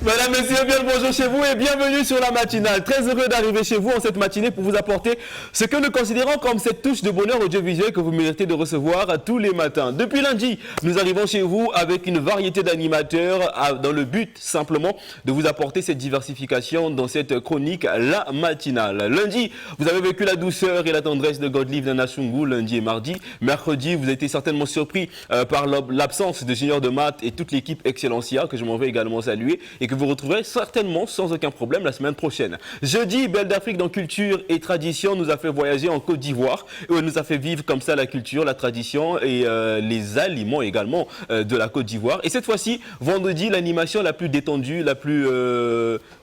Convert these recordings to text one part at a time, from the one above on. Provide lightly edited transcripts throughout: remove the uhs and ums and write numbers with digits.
Mesdames, Messieurs, bien le bonjour chez vous et bienvenue sur la matinale. Très heureux d'arriver chez vous en cette matinée pour vous apporter ce que nous considérons comme cette touche de bonheur audiovisuel que vous méritez de recevoir tous les matins. Depuis lundi, nous arrivons chez vous avec une variété d'animateurs dans le but simplement de vous apporter cette diversification dans cette chronique, la matinale. Lundi, vous avez vécu la douceur et la tendresse de Godlive Nana Shungu, lundi et mardi. Mercredi, vous avez été certainement surpris par l'absence de Junior de Math et toute l'équipe Excellencia que je m'en vais également saluer et que vous retrouverez certainement sans aucun problème la semaine prochaine. Jeudi, Belle d'Afrique dans culture et tradition nous a fait voyager en Côte d'Ivoire et nous a fait vivre comme ça la culture, la tradition et les aliments également de la Côte d'Ivoire. Et cette fois-ci, vendredi, l'animation la plus détendue, la plus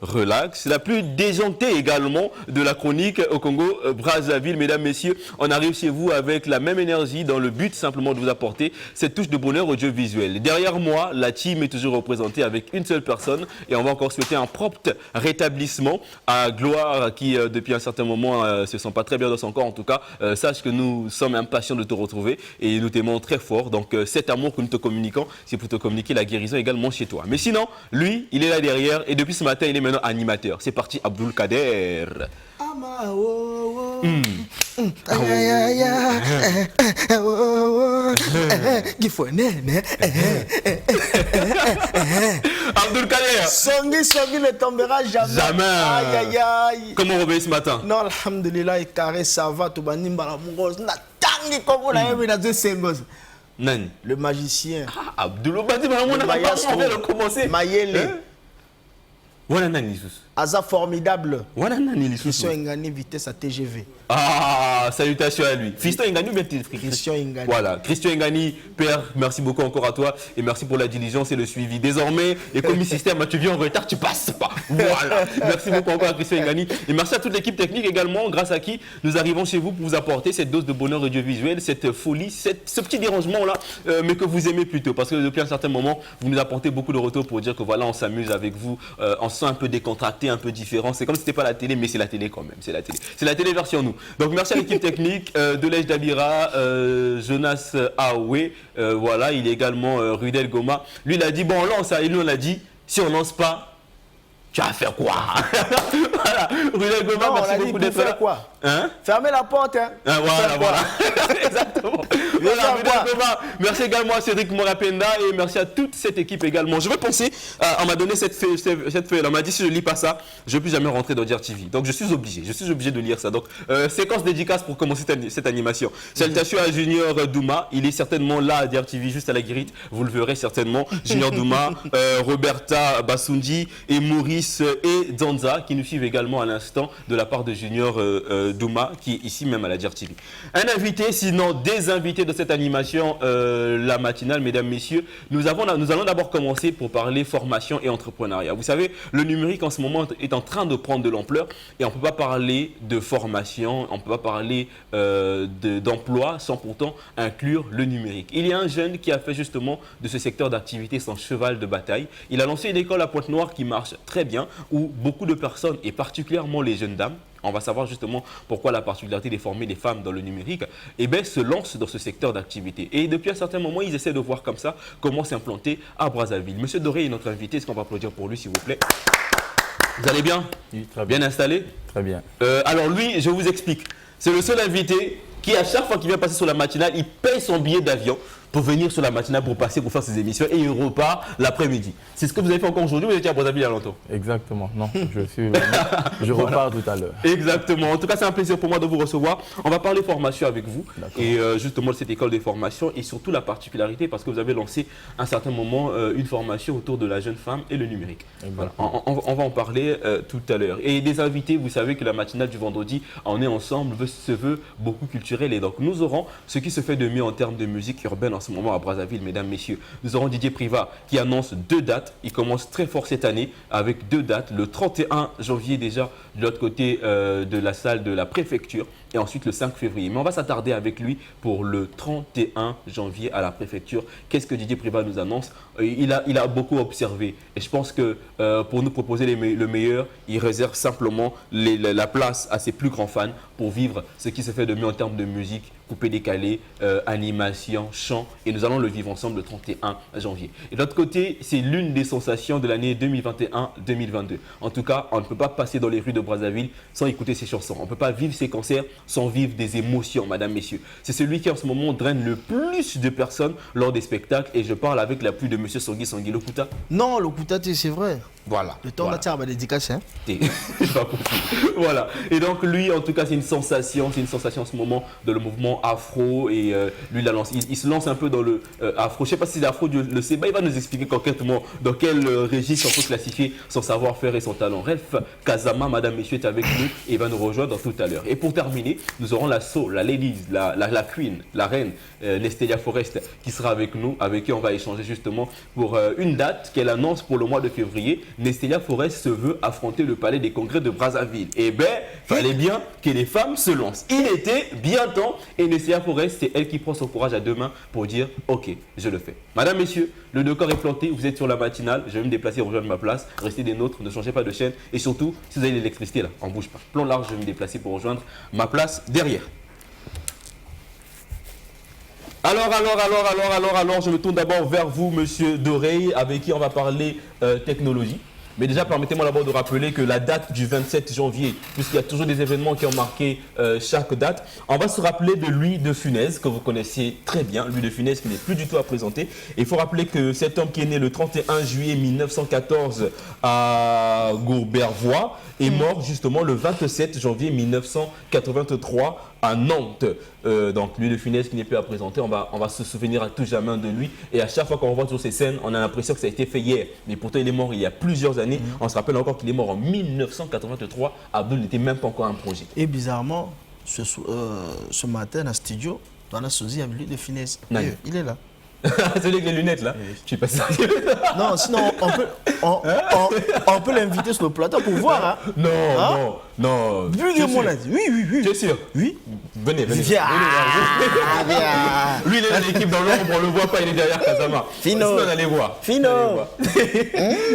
relax, la plus déjantée également de la chronique au Congo Brazzaville. Mesdames, Messieurs, on arrive chez vous avec la même énergie dans le but simplement de vous apporter cette touche de bonheur audiovisuel. Derrière moi, la team est toujours représentée avec une seule personne et on va encore souhaiter un propre rétablissement à Gloire qui depuis un certain moment se sent pas très bien dans son corps. En tout cas, sache que nous sommes impatients de te retrouver et nous t'aimons très fort. Donc cet amour que nous te communiquons, c'est pour te communiquer la guérison également chez toi. Mais sinon, lui, il est là derrière et depuis ce matin, il est maintenant animateur. C'est parti, Abdul Kader. Abdul Kader. Songi ne tombera jamais. Jamais. Aïe, aïe, aïe. Comment on réveille ce matin? Non, alhamdulillah, carré, ça va, tout va, nimba, mongos, na tangi, comme on a vu dans deux sengos. Nani? Le magicien. Abdul Kader, on va le commencer. Mayele. Voilà Nani, Jesus. Asa formidable. Voilà Nani, Jesus. Christian Ingani, vitesse à TGV. Ah, salutations à lui. Fiston Ingani ou bien Christian Ingani. Voilà, Christian Ingani, père, merci beaucoup encore à toi et merci pour la diligence et le suivi. Désormais, les commis système, tu viens en retard, tu passes pas. Voilà, merci beaucoup encore à Christian Ingani et merci à toute l'équipe technique également, grâce à qui nous arrivons chez vous pour vous apporter cette dose de bonheur audiovisuel, cette folie, ce petit dérangement-là, mais que vous aimez plutôt parce que depuis un certain moment, vous nous apportez beaucoup de retours pour dire que voilà, on s'amuse avec vous, on se sent un peu décontracté, un peu différent. C'est comme si c'était pas la télé, mais c'est la télé quand même, c'est la télé. C'est la télé version nous. Donc merci à l'équipe technique, Delège Dabira, Jonas Aoué, voilà, il est également Rudel Goma. Lui il a dit, bon on lance, et nous on a dit, si on lance pas, tu vas faire quoi? Voilà, Rudel Goma, non, merci beaucoup d'être là. Quoi hein? Fermez la porte. Hein. Ah, voilà. Exactement. Voilà, Rudel Goma. Merci également à Cédric Morapenda et merci à toute cette équipe également. Je vais penser, on m'a donné cette feuille, on m'a dit si je ne lis pas ça, je ne vais plus jamais rentrer dans Dire TV. Donc je suis obligé de lire ça. Donc séquence dédicace pour commencer cette animation. Salutations à Junior Douma, il est certainement là à Dire TV, juste à la guérite, vous le verrez certainement. Junior Douma, Roberta Basundi et Maurice et Zanza qui nous suivent également à l'instant de la part de Junior Douma qui est ici même à la Dire TV. Un invité, sinon des invités de cette animation, la matinale, mesdames, messieurs, nous allons d'abord commencer pour parler formation et entrepreneuriat. Vous savez, le numérique en ce moment est en train de prendre de l'ampleur et on ne peut pas parler de formation, on ne peut pas parler d'emploi sans pourtant inclure le numérique. Il y a un jeune qui a fait justement de ce secteur d'activité son cheval de bataille. Il a lancé une école à Pointe-Noire qui marche très bien, où beaucoup de personnes, et particulièrement les jeunes dames, on va savoir justement pourquoi la particularité de former les femmes dans le numérique, se lancent dans ce secteur d'activité. Et depuis un certain moment, ils essaient de voir comme ça comment s'implanter à Brazzaville. Monsieur Doré est notre invité, est-ce qu'on va applaudir pour lui s'il vous plaît? Vous allez bien? Oui, très bien. Bien installé? Très bien. Alors lui, je vous explique, c'est le seul invité qui à chaque fois qu'il vient passer sur la matinale, il paye son billet d'avion pour venir sur la matinale pour passer, pour faire ses émissions et il repart l'après-midi. C'est ce que vous avez fait encore aujourd'hui, vous étiez à Brazzaville il y a longtemps? Exactement, non, je repars tout à l'heure. Exactement, en tout cas c'est un plaisir pour moi de vous recevoir. On va parler formation avec vous et justement de cette école de formation et surtout la particularité parce que vous avez lancé à un certain moment une formation autour de la jeune femme et le numérique. Voilà. On va en parler tout à l'heure. Et des invités, vous savez que la matinale du vendredi, on est ensemble, se veut beaucoup culturel et donc nous aurons ce qui se fait de mieux en termes de musique urbaine en ce moment à Brazzaville, mesdames, messieurs. Nous aurons Didier Priva qui annonce 2 dates. Il commence très fort cette année avec 2 dates. Le 31 janvier déjà de l'autre côté de la salle de la préfecture et ensuite le 5 février. Mais on va s'attarder avec lui pour le 31 janvier à la préfecture. Qu'est-ce que Didier Priva nous annonce? Il a beaucoup observé et je pense que pour nous proposer le meilleur, il réserve simplement la place à ses plus grands fans pour vivre ce qui se fait de mieux en termes de musique, coupé décalé, animation, chant et nous allons le vivre ensemble le 31 janvier. Et de l'autre côté, c'est l'une des sensations de l'année 2021-2022. En tout cas, on ne peut pas passer dans les rues de Brazzaville sans écouter ses chansons. On ne peut pas vivre ses concerts sans vivre des émotions, madame, messieurs. C'est celui qui en ce moment draine le plus de personnes lors des spectacles et je parle avec la pluie de monsieur Sangui Lokuta. Non, Lokuta, c'est vrai. Voilà. Le temps d'attendre ma dédicace. Hein. Pas possible. Voilà. Et donc lui, en tout cas, c'est une sensation en ce moment de le mouvement afro et lui, il se lance un peu dans le afro. Je ne sais pas si c'est afro, Dieu le sait. Il va nous expliquer concrètement dans quel registre on peut classifier son savoir-faire et son talent. Relf Kazama, madame, messieurs, est avec nous et il va nous rejoindre tout à l'heure. Et pour terminer, nous aurons la soul, la ladies, la queen, la reine, Nestelia Forest, qui sera avec nous, avec qui on va échanger justement pour une date qu'elle annonce pour le mois de février. Nestelia Forest se veut affronter le palais des congrès de Brazzaville. Eh bien, fallait bien que les femmes se lancent. Il était bien temps et Nestelia Forest, c'est elle qui prend son courage à 2 mains pour dire « Ok, je le fais ». Madame, messieurs, le décor est planté, vous êtes sur la matinale, je vais me déplacer, rejoindre ma place, restez des nôtres, ne changez pas de chaîne et surtout, si vous avez l'électricité là, on ne bouge pas. Plan large, je vais me déplacer pour rejoindre ma place derrière. Alors, je me tourne d'abord vers vous, monsieur Doré, avec qui on va parler technologie. Mais déjà, permettez-moi d'abord de rappeler que la date du 27 janvier, puisqu'il y a toujours des événements qui ont marqué chaque date, on va se rappeler de Louis de Funès, que vous connaissez très bien, Louis de Funès qui n'est plus du tout à présenter. Et il faut rappeler que cet homme qui est né le 31 juillet 1914 à Gourbervois est mort justement le 27 janvier 1983 à Nantes. Donc Louis de Funès qui n'est plus à présenter, on va se souvenir à tout jamais de lui. Et à chaque fois qu'on revoit sur ces scènes, on a l'impression que ça a été fait hier. Mais pourtant, il est mort il y a plusieurs années. On se rappelle encore qu'il est mort en 1983. Abdul n'était même pas encore un projet. Et bizarrement, ce matin, dans le studio, dans la sosie avec Louis de Funès, il est là. Celui avec les lunettes là. Oui. Je suis pas sérieux. Non, sinon on peut l'inviter sur le plateau pour voir. Hein. Non. Oui. Tu es sûr? Oui. Venez. Viens. Lui, il est dans l'équipe dans l'ombre, on ne le voit pas, il est derrière Kazama. Fino. Sinon, on allait voir. Fino.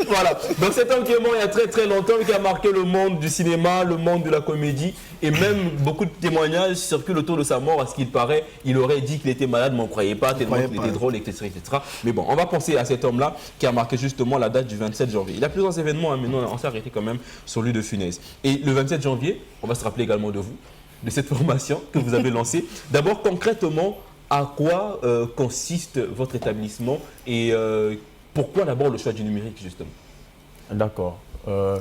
Voilà. Donc cet homme qui est mort il y a très très longtemps, qui a marqué le monde du cinéma, le monde de la comédie, et même beaucoup de témoignages circulent autour de sa mort. À ce qu'il paraît, il aurait dit qu'il était malade, mais on ne croyait pas, tellement qu'il était drôle, etc., etc. Mais bon, on va penser à cet homme-là qui a marqué justement la date du 27 janvier. Il y a plusieurs événements, mais non, on s'est arrêté quand même sur lui de Funès. Et le 27 janvier, on va se rappeler également de vous, de cette formation que vous avez lancée. D'abord, concrètement, à quoi consiste votre établissement et pourquoi d'abord le choix du numérique, justement? D'accord.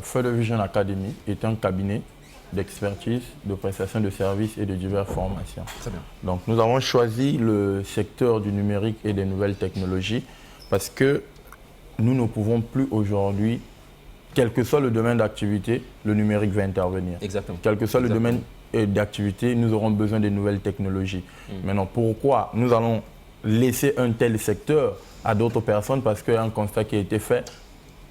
Further Vision Academy est un cabinet d'expertise, de prestation de services et de diverses formations. Très bien. Donc, nous avons choisi le secteur du numérique et des nouvelles technologies parce que nous ne pouvons plus aujourd'hui, quel que soit le domaine d'activité, le numérique va intervenir. Exactement. Quel que soit le domaine d'activité, nous aurons besoin des nouvelles technologies. Maintenant, pourquoi nous allons laisser un tel secteur à d'autres personnes? Parce qu'il y a un constat qui a été fait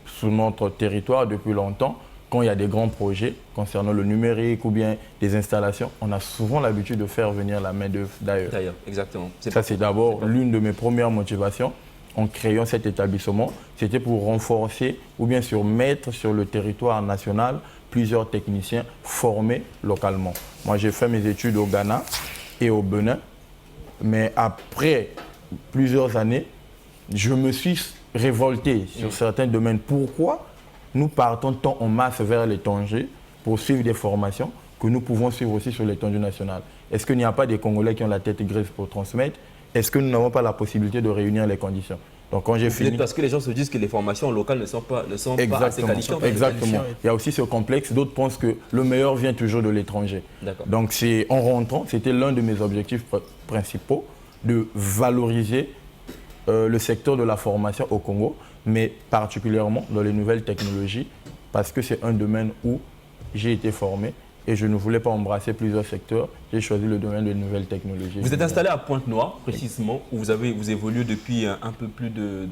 sur notre territoire depuis longtemps. Quand il y a des grands projets concernant le numérique ou bien des installations, on a souvent l'habitude de faire venir la main-d'œuvre d'ailleurs. D'ailleurs, exactement. Ça, c'est d'abord l'une de mes premières motivations en créant cet établissement. C'était pour renforcer ou bien mettre sur le territoire national plusieurs techniciens formés localement. Moi, j'ai fait mes études au Ghana et au Bénin, mais après plusieurs années, je me suis révolté sur certains domaines. Pourquoi nous partons tant en masse vers l'étranger pour suivre des formations que nous pouvons suivre aussi sur l'étendue nationale. Est-ce qu'il n'y a pas des Congolais qui ont la tête grise pour transmettre? Est-ce que nous n'avons pas la possibilité de réunir les conditions? Donc quand j'ai fini... Parce que les gens se disent que les formations locales ne sont pas assez qualifiantes. Exactement. Il y a aussi ce complexe. D'autres pensent que le meilleur vient toujours de l'étranger. Donc en rentrant, c'était l'un de mes objectifs principaux de valoriser le secteur de la formation au Congo, mais particulièrement dans les nouvelles technologies, parce que c'est un domaine où j'ai été formé et je ne voulais pas embrasser plusieurs secteurs. J'ai choisi le domaine des nouvelles technologies. Vous êtes installé à Pointe-Noire, précisément, où vous évoluez depuis un peu plus de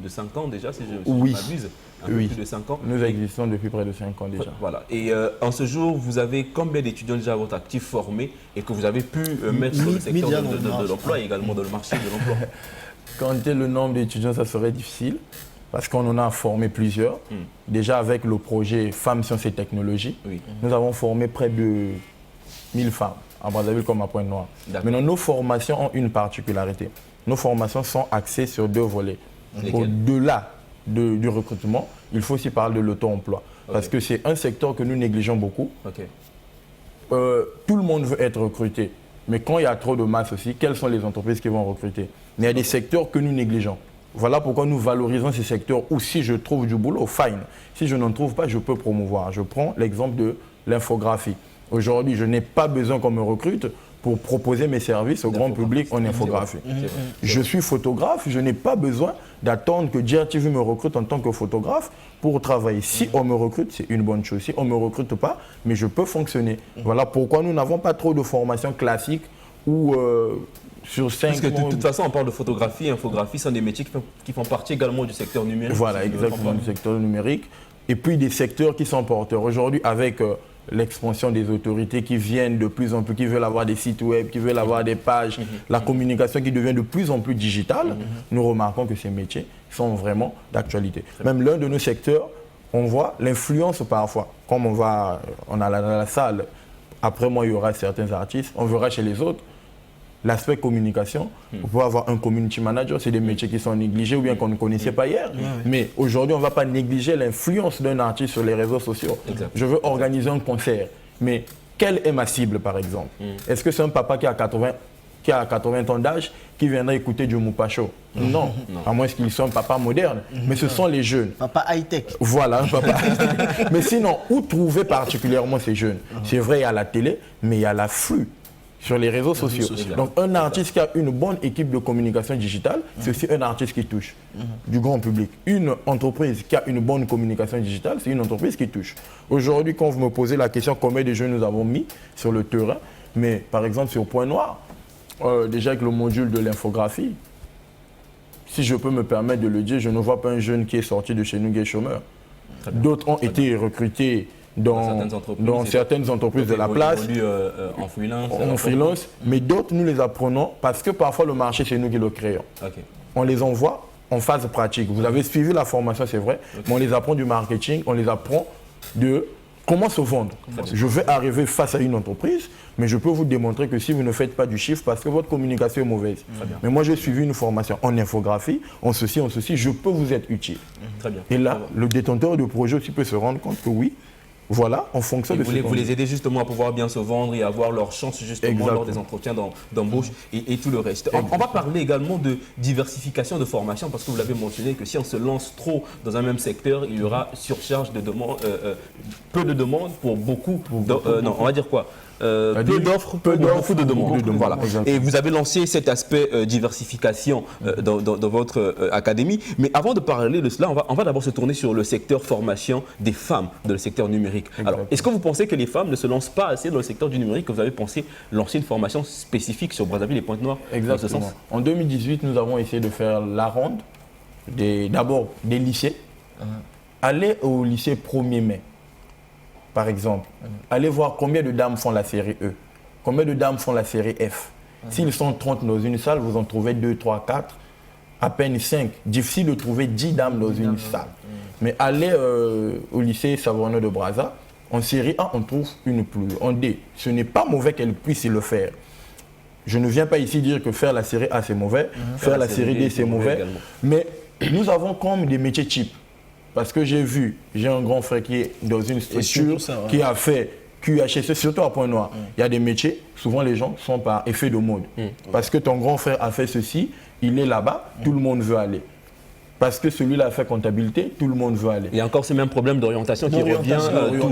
5 ans déjà, si je m'abuse. Un peu plus de 5 ans. Nous existons depuis près de 5 ans déjà. Voilà. Et en ce jour, vous avez combien d'étudiants déjà à votre actif formés et que vous avez pu mettre sur le secteur de l'emploi et également dans le marché de l'emploi? Compter le nombre d'étudiants, ça serait difficile. Parce qu'on en a formé plusieurs. Déjà avec le projet Femmes, Sciences et Technologies, nous avons formé près de 1000 femmes à Brazzaville comme à Pointe-Noire. Maintenant, nos formations ont une particularité. Nos formations sont axées sur 2 volets. Au-delà du recrutement, il faut aussi parler de l'auto-emploi. Parce que c'est un secteur que nous négligeons beaucoup. Tout le monde veut être recruté. Mais quand il y a trop de masse aussi, quelles sont les entreprises qui vont recruter? Mais il y a des secteurs que nous négligeons. Voilà pourquoi nous valorisons ces secteurs où si je trouve du boulot, fine. Si je n'en trouve pas, je peux promouvoir. Je prends l'exemple de l'infographie. Aujourd'hui, je n'ai pas besoin qu'on me recrute pour proposer mes services au grand public en infographie. Je suis photographe, je n'ai pas besoin d'attendre que DRTV me recrute en tant que photographe pour travailler. Si on me recrute, c'est une bonne chose. Si on ne me recrute pas, mais je peux fonctionner. Voilà pourquoi nous n'avons pas trop de formation classique où... sur 5 Parce que de toute façon, on parle de photographie, infographie, ce sont des métiers qui font partie également du secteur numérique. Voilà, exactement, du secteur numérique. Et puis des secteurs qui sont porteurs. Aujourd'hui, avec l'expansion des autorités qui viennent de plus en plus, qui veulent avoir des sites web, qui veulent avoir des pages, la communication qui devient de plus en plus digitale, nous remarquons que ces métiers sont vraiment d'actualité. Même l'un de nos secteurs, on voit l'influence parfois. Comme on a la salle, après moi, il y aura certains artistes, on verra chez les autres. L'aspect communication, on peut avoir un community manager, c'est des métiers qui sont négligés ou bien qu'on ne connaissait pas hier. Mais aujourd'hui, on ne va pas négliger l'influence d'un artiste sur les réseaux sociaux. Je veux organiser un concert, mais quelle est ma cible par exemple? Est-ce que c'est un papa qui a 80 ans d'âge qui viendrait écouter du Moupacho? Non, à moins qu'il soit un papa moderne. Mais ce sont les jeunes. Papa high-tech. Voilà, un papa high-tech. Mais sinon, où trouver particulièrement ces jeunes? C'est vrai, il y a la télé, mais il y a l'afflux sur les réseaux sociaux. Donc un artiste qui a une bonne équipe de communication digitale, c'est aussi un artiste qui touche du grand public. Une entreprise qui a une bonne communication digitale, c'est une entreprise qui touche. Aujourd'hui, quand vous me posez la question combien de jeunes nous avons mis sur le terrain, mais par exemple sur Pointe-Noire, déjà avec le module de l'infographie, si je peux me permettre de le dire, je ne vois pas un jeune qui est sorti de chez nous qui est chômeur. D'autres ont été recrutés dans certaines entreprises de la place, en freelance, mais d'autres nous les apprenons parce que parfois le marché c'est nous qui le créons. On les envoie en phase pratique. Vous avez suivi la formation, c'est vrai, mais on les apprend du marketing, on les apprend de comment se vendre. Je vais arriver face à une entreprise, mais je peux vous démontrer que si vous ne faites pas du chiffre parce que votre communication est mauvaise. Mais moi j'ai suivi une formation en infographie, en ceci, je peux vous être utile. Et là, le détenteur de projet aussi peut se rendre compte que oui, voilà, en fonction de ce vous les aider justement à pouvoir bien se vendre et avoir leur chance justement lors des entretiens d'embauche et tout le reste. On va parler également de diversification de formation parce que vous l'avez mentionné que si on se lance trop dans un même secteur, il y aura surcharge de demandes, peu de demandes pour beaucoup. Non, on va dire quoi? Peu d'offres, beaucoup de demandes. Voilà. Et vous avez lancé cet aspect diversification dans votre académie. Mais avant de parler de cela, on va d'abord se tourner sur le secteur formation des femmes, dans le secteur numérique. Alors, est-ce que vous pensez que les femmes ne se lancent pas assez dans le secteur du numérique, que vous avez pensé lancer une formation spécifique sur Brazzaville et Pointe-Noire? Exactement. En 2018, nous avons essayé de faire la ronde d'abord des lycées. Aller au lycée 1er mai. Par exemple, allez voir combien de dames font la série E, combien de dames font la série F. S'ils sont 30 dans une salle, vous en trouvez 2, 3, 4, à peine 5. Difficile de trouver 10 dames dans une salle. Mais allez au lycée Savonneau de Brazza, en série A, on trouve une pluie. En D, ce n'est pas mauvais qu'elle puisse le faire. Je ne viens pas ici dire que faire la série A c'est mauvais, faire la série D c'est mauvais, mais nous avons comme des métiers types. Parce que j'ai un grand frère qui est dans une structure qui a fait QHSE, surtout à Point-Noir. Il y a des métiers, souvent les gens sont par effet de mode. Parce que ton grand frère a fait ceci, il est là-bas, tout le monde veut aller. Parce que celui-là a fait comptabilité, tout le monde veut aller. Il y a encore ce même problème d'orientation qui revient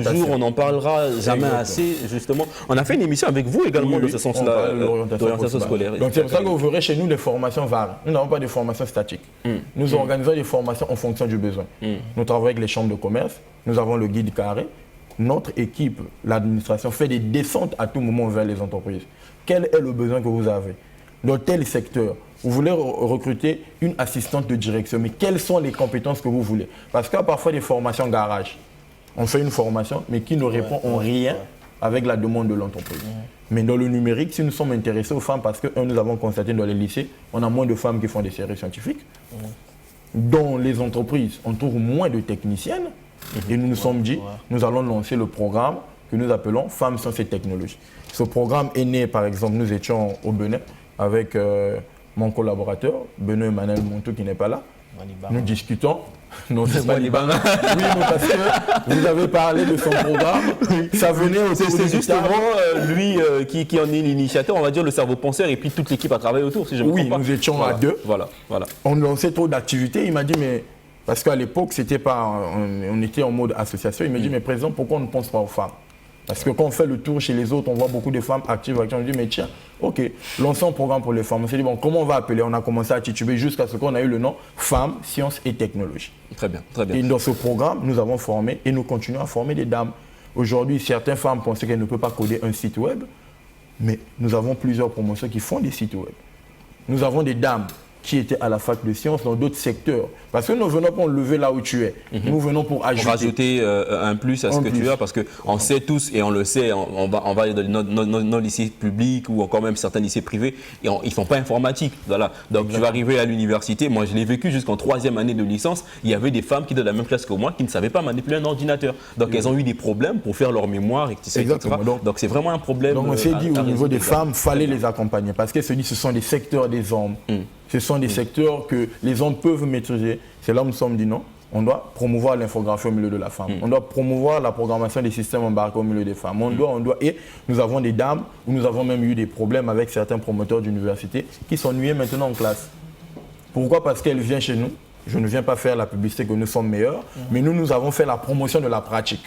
toujours, on n'en parlera jamais assez, justement. On a fait une émission avec vous également dans ce sens-là, d'orientation scolaire. Donc c'est pour ça que vous verrez chez nous des formations varient. Nous n'avons pas de formations statiques. Nous organisons des formations en fonction du besoin. Nous travaillons avec les chambres de commerce, nous avons le guide carré. Notre équipe, l'administration, fait des descentes à tout moment vers les entreprises. Quel est le besoin que vous avez? Dans tel secteur, vous voulez recruter une assistante de direction, mais quelles sont les compétences que vous voulez? Parce qu'il y a parfois des formations garage. On fait une formation, mais qui ne répond en rien avec la demande de l'entreprise. Mais dans le numérique, si nous sommes intéressés aux femmes, parce que nous avons constaté dans les lycées, on a moins de femmes qui font des séries scientifiques. Dans les entreprises, on trouve moins de techniciennes. Et nous nous sommes dit, nous allons lancer le programme que nous appelons Femmes, Sciences et Technologies. Ce programme est né, par exemple, nous étions au Bénin avec mon collaborateur, Benoît Emmanuel Montou, qui n'est pas là. Nous discutons. Non, c'est pas Liban. Oui, mais parce que vous avez parlé de son programme. Ça venait autour. C'est justement lui qui en est l'initiateur, on va dire le cerveau penseur, et puis toute l'équipe a travaillé autour, si je me trompe pas. Oui, nous étions à deux. Voilà. On lançait trop d'activités. Il m'a dit, mais parce qu'à l'époque, c'était pas, on était en mode association. Il m'a dit, mais président, pourquoi on ne pense pas aux femmes? Parce que quand on fait le tour chez les autres, on voit beaucoup de femmes actives. On dit, mais tiens, ok, lançons un programme pour les femmes. On s'est dit, bon, comment on va appeler? On a commencé à tituber jusqu'à ce qu'on a eu le nom Femmes, Sciences et Technologies. Très bien, très bien. Et dans ce programme, nous avons formé et nous continuons à former des dames. Aujourd'hui, certaines femmes pensaient qu'elles ne peuvent pas coder un site web, mais nous avons plusieurs promotions qui font des sites web. Nous avons des dames qui étaient à la fac de sciences dans d'autres secteurs. Parce que nous venons pour lever là où tu es. Nous venons pour ajouter. Pour rajouter un plus à ce que tu as, parce qu'on sait tous, et on le sait, on va dans nos lycées publics ou encore même certains lycées privés, et ils ne sont pas informatiques. Voilà. Donc tu vas arriver à l'université, moi je l'ai vécu jusqu'en 3e année de licence, il y avait des femmes qui étaient de la même classe que moi qui ne savaient pas manipuler un ordinateur. Donc elles ont eu des problèmes pour faire leur mémoire, etc. Donc c'est vraiment un problème. Donc on s'est dit au niveau des femmes, il fallait les accompagner, parce qu'elles se disent que ce sont des secteurs des hommes. Ce sont des secteurs que les hommes peuvent maîtriser. C'est là où nous sommes dit non. On doit promouvoir l'infographie au milieu de la femme. On doit promouvoir la programmation des systèmes embarqués au milieu des femmes. On doit. Et nous avons des dames où nous avons même eu des problèmes avec certains promoteurs d'université qui s'ennuyaient maintenant en classe. Pourquoi? Parce qu'elles viennent chez nous. Je ne viens pas faire la publicité que nous sommes meilleurs, mais nous avons fait la promotion de la pratique.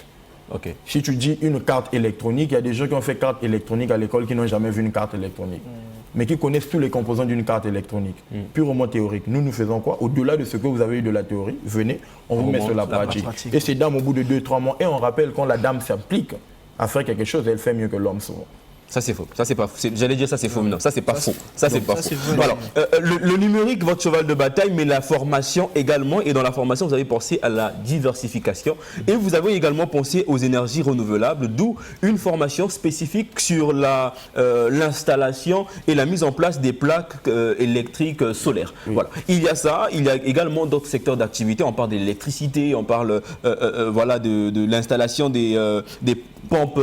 Okay. Si tu dis une carte électronique, il y a des gens qui ont fait carte électronique à l'école qui n'ont jamais vu une carte électronique. Mais qui connaissent tous les composants d'une carte électronique, purement théorique. Nous faisons quoi? Au-delà de ce que vous avez eu de la théorie, venez, on vous met sur la pratique. Et ces dames, au bout de 2-3 mois, et on rappelle quand la dame s'applique à faire quelque chose, elle fait mieux que l'homme souvent. Ça c'est faux, ça c'est pas faux. J'allais dire ça c'est faux, mais non, ça c'est pas faux. Ça c'est pas faux. Alors, le numérique, votre cheval de bataille, mais la formation également. Et dans la formation, vous avez pensé à la diversification. Et vous avez également pensé aux énergies renouvelables, d'où une formation spécifique sur l'installation et la mise en place des plaques électriques solaires. Voilà. Il y a ça, il y a également d'autres secteurs d'activité. On parle d'électricité, on parle de l'installation des pompes,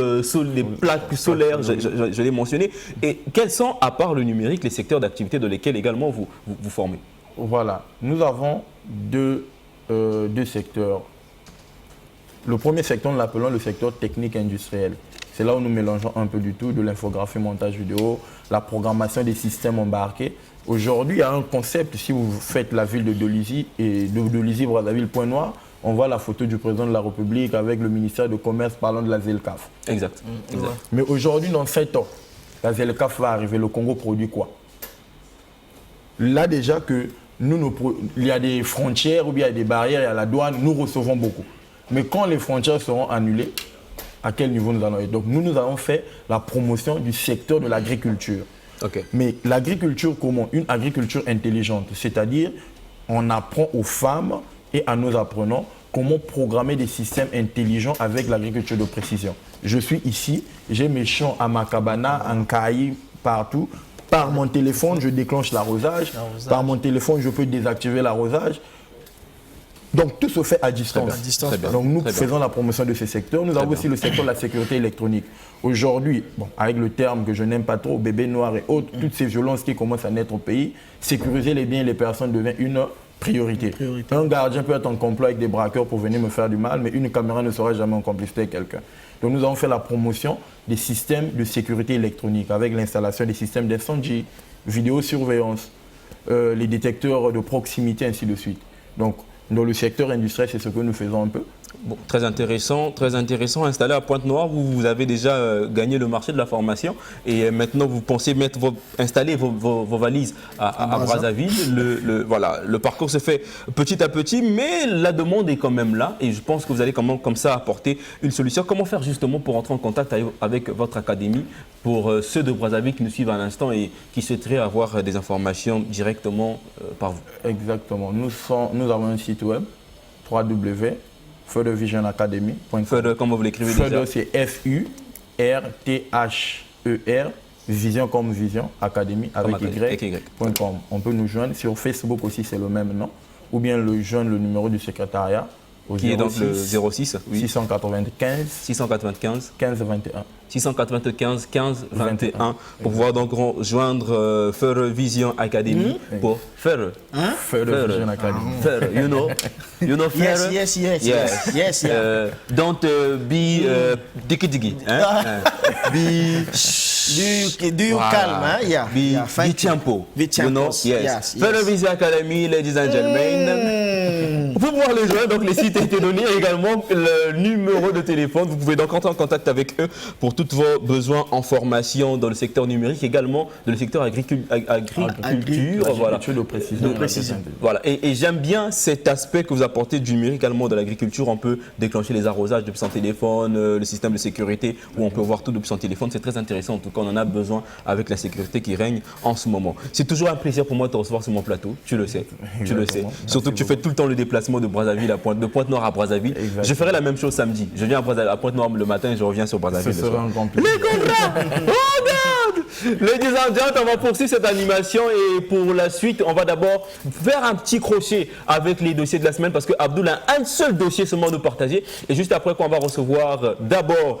des plaques solaires. Je l'ai mentionné. Et quels sont, à part le numérique, les secteurs d'activité dans lesquels également vous formez? Voilà. Nous avons deux secteurs. Le premier secteur, nous l'appelons le secteur technique industriel. C'est là où nous mélangeons un peu du tout, de l'infographie, montage vidéo, la programmation des systèmes embarqués. Aujourd'hui, il y a un concept, si vous faites la ville de Dolisie et de Dolisie-Brazzaville, Point-Noir, on voit la photo du président de la République avec le ministère de Commerce parlant de la ZELCAF. Exact. Mais aujourd'hui, dans 7 ans, la ZELCAF va arriver. Le Congo produit quoi? Là déjà que il y a des frontières ou bien il y a des barrières, il y a la douane, nous recevons beaucoup. Mais quand les frontières seront annulées, à quel niveau nous allons être? Donc nous avons fait la promotion du secteur de l'agriculture. Okay. Mais l'agriculture comment? Une agriculture intelligente, c'est-à-dire on apprend aux femmes et à nos apprenants comment programmer des systèmes intelligents avec l'agriculture de précision. Je suis ici, j'ai mes champs à Makabana, en Kaï, partout. Par mon téléphone, je déclenche l'arrosage. Par mon téléphone, je peux désactiver l'arrosage. Donc tout se fait à distance. Donc nous faisons la promotion de ces secteurs. Nous avons aussi le secteur de la sécurité électronique. Aujourd'hui, avec le terme que je n'aime pas trop, bébé noir et autres, toutes ces violences qui commencent à naître au pays, sécuriser les biens et les personnes devient une priorité. Un gardien peut être en complot avec des braqueurs pour venir me faire du mal, mais une caméra ne sera jamais en complicité avec quelqu'un. Donc nous avons fait la promotion des systèmes de sécurité électronique avec l'installation des systèmes d'incendie, vidéosurveillance, les détecteurs de proximité, ainsi de suite. Donc dans le secteur industriel, c'est ce que nous faisons un peu. Bon, très intéressant, installé à Pointe-Noire où vous avez déjà gagné le marché de la formation et maintenant vous pensez installer vos valises à Brazzaville. Voilà, le parcours se fait petit à petit, mais la demande est quand même là et je pense que vous allez comme ça apporter une solution. Comment faire justement pour entrer en contact avec votre académie pour ceux de Brazzaville qui nous suivent à l'instant et qui souhaiteraient avoir des informations directement par vous? Exactement, nous avons un site web www.furthervisionacademy.com. Further, comment vous l'écrivez déjà? Further, c'est F-U-R-T-H-E-R, vision comme vision, académie avec Y.com. On peut nous joindre sur Facebook aussi, c'est le même nom, ou bien joindre le numéro du secrétariat au qui 06, est donc le 06 oui. 695 15 21. 695 15 21 pour pouvoir donc rejoindre Further Vision Academy pour Further Vision Academy. Further, you know Further? Yes. Don't be digi. Do you calm? Yeah. Be tempo. You know? Yes. Further Vision Academy, ladies and gentlemen. Pour pouvoir les joindre, donc les sites ont été donnés et également le numéro de téléphone. Vous pouvez donc entrer en contact avec eux pour tous vos besoins en formation dans le secteur numérique, également dans le secteur agriculture. Voilà. De précision. Voilà. Et j'aime bien cet aspect que vous apportez du numérique également dans l'agriculture. On peut déclencher les arrosages depuis son téléphone, le système de sécurité où on peut voir tout depuis son téléphone. C'est très intéressant. En tout cas, on en a besoin avec la sécurité qui règne en ce moment. C'est toujours un plaisir pour moi de te recevoir sur mon plateau. Tu le sais. Exactement. Tu le sais. Surtout que tu fais tout le temps le déplacement de Brazzaville de Pointe-Noire à Brazzaville. Exactement. Je ferai la même chose samedi. Je viens à Pointe-Noire le matin et je reviens sur Brazzaville. Ce sera un grand plaisir. Les contrats. Regarde. Ladies and gentlemen, on va poursuivre cette animation et pour la suite, on va d'abord faire un petit crochet avec les dossiers de la semaine parce que Abdoul a un seul dossier seulement à nous partager. Et juste après qu'on va recevoir d'abord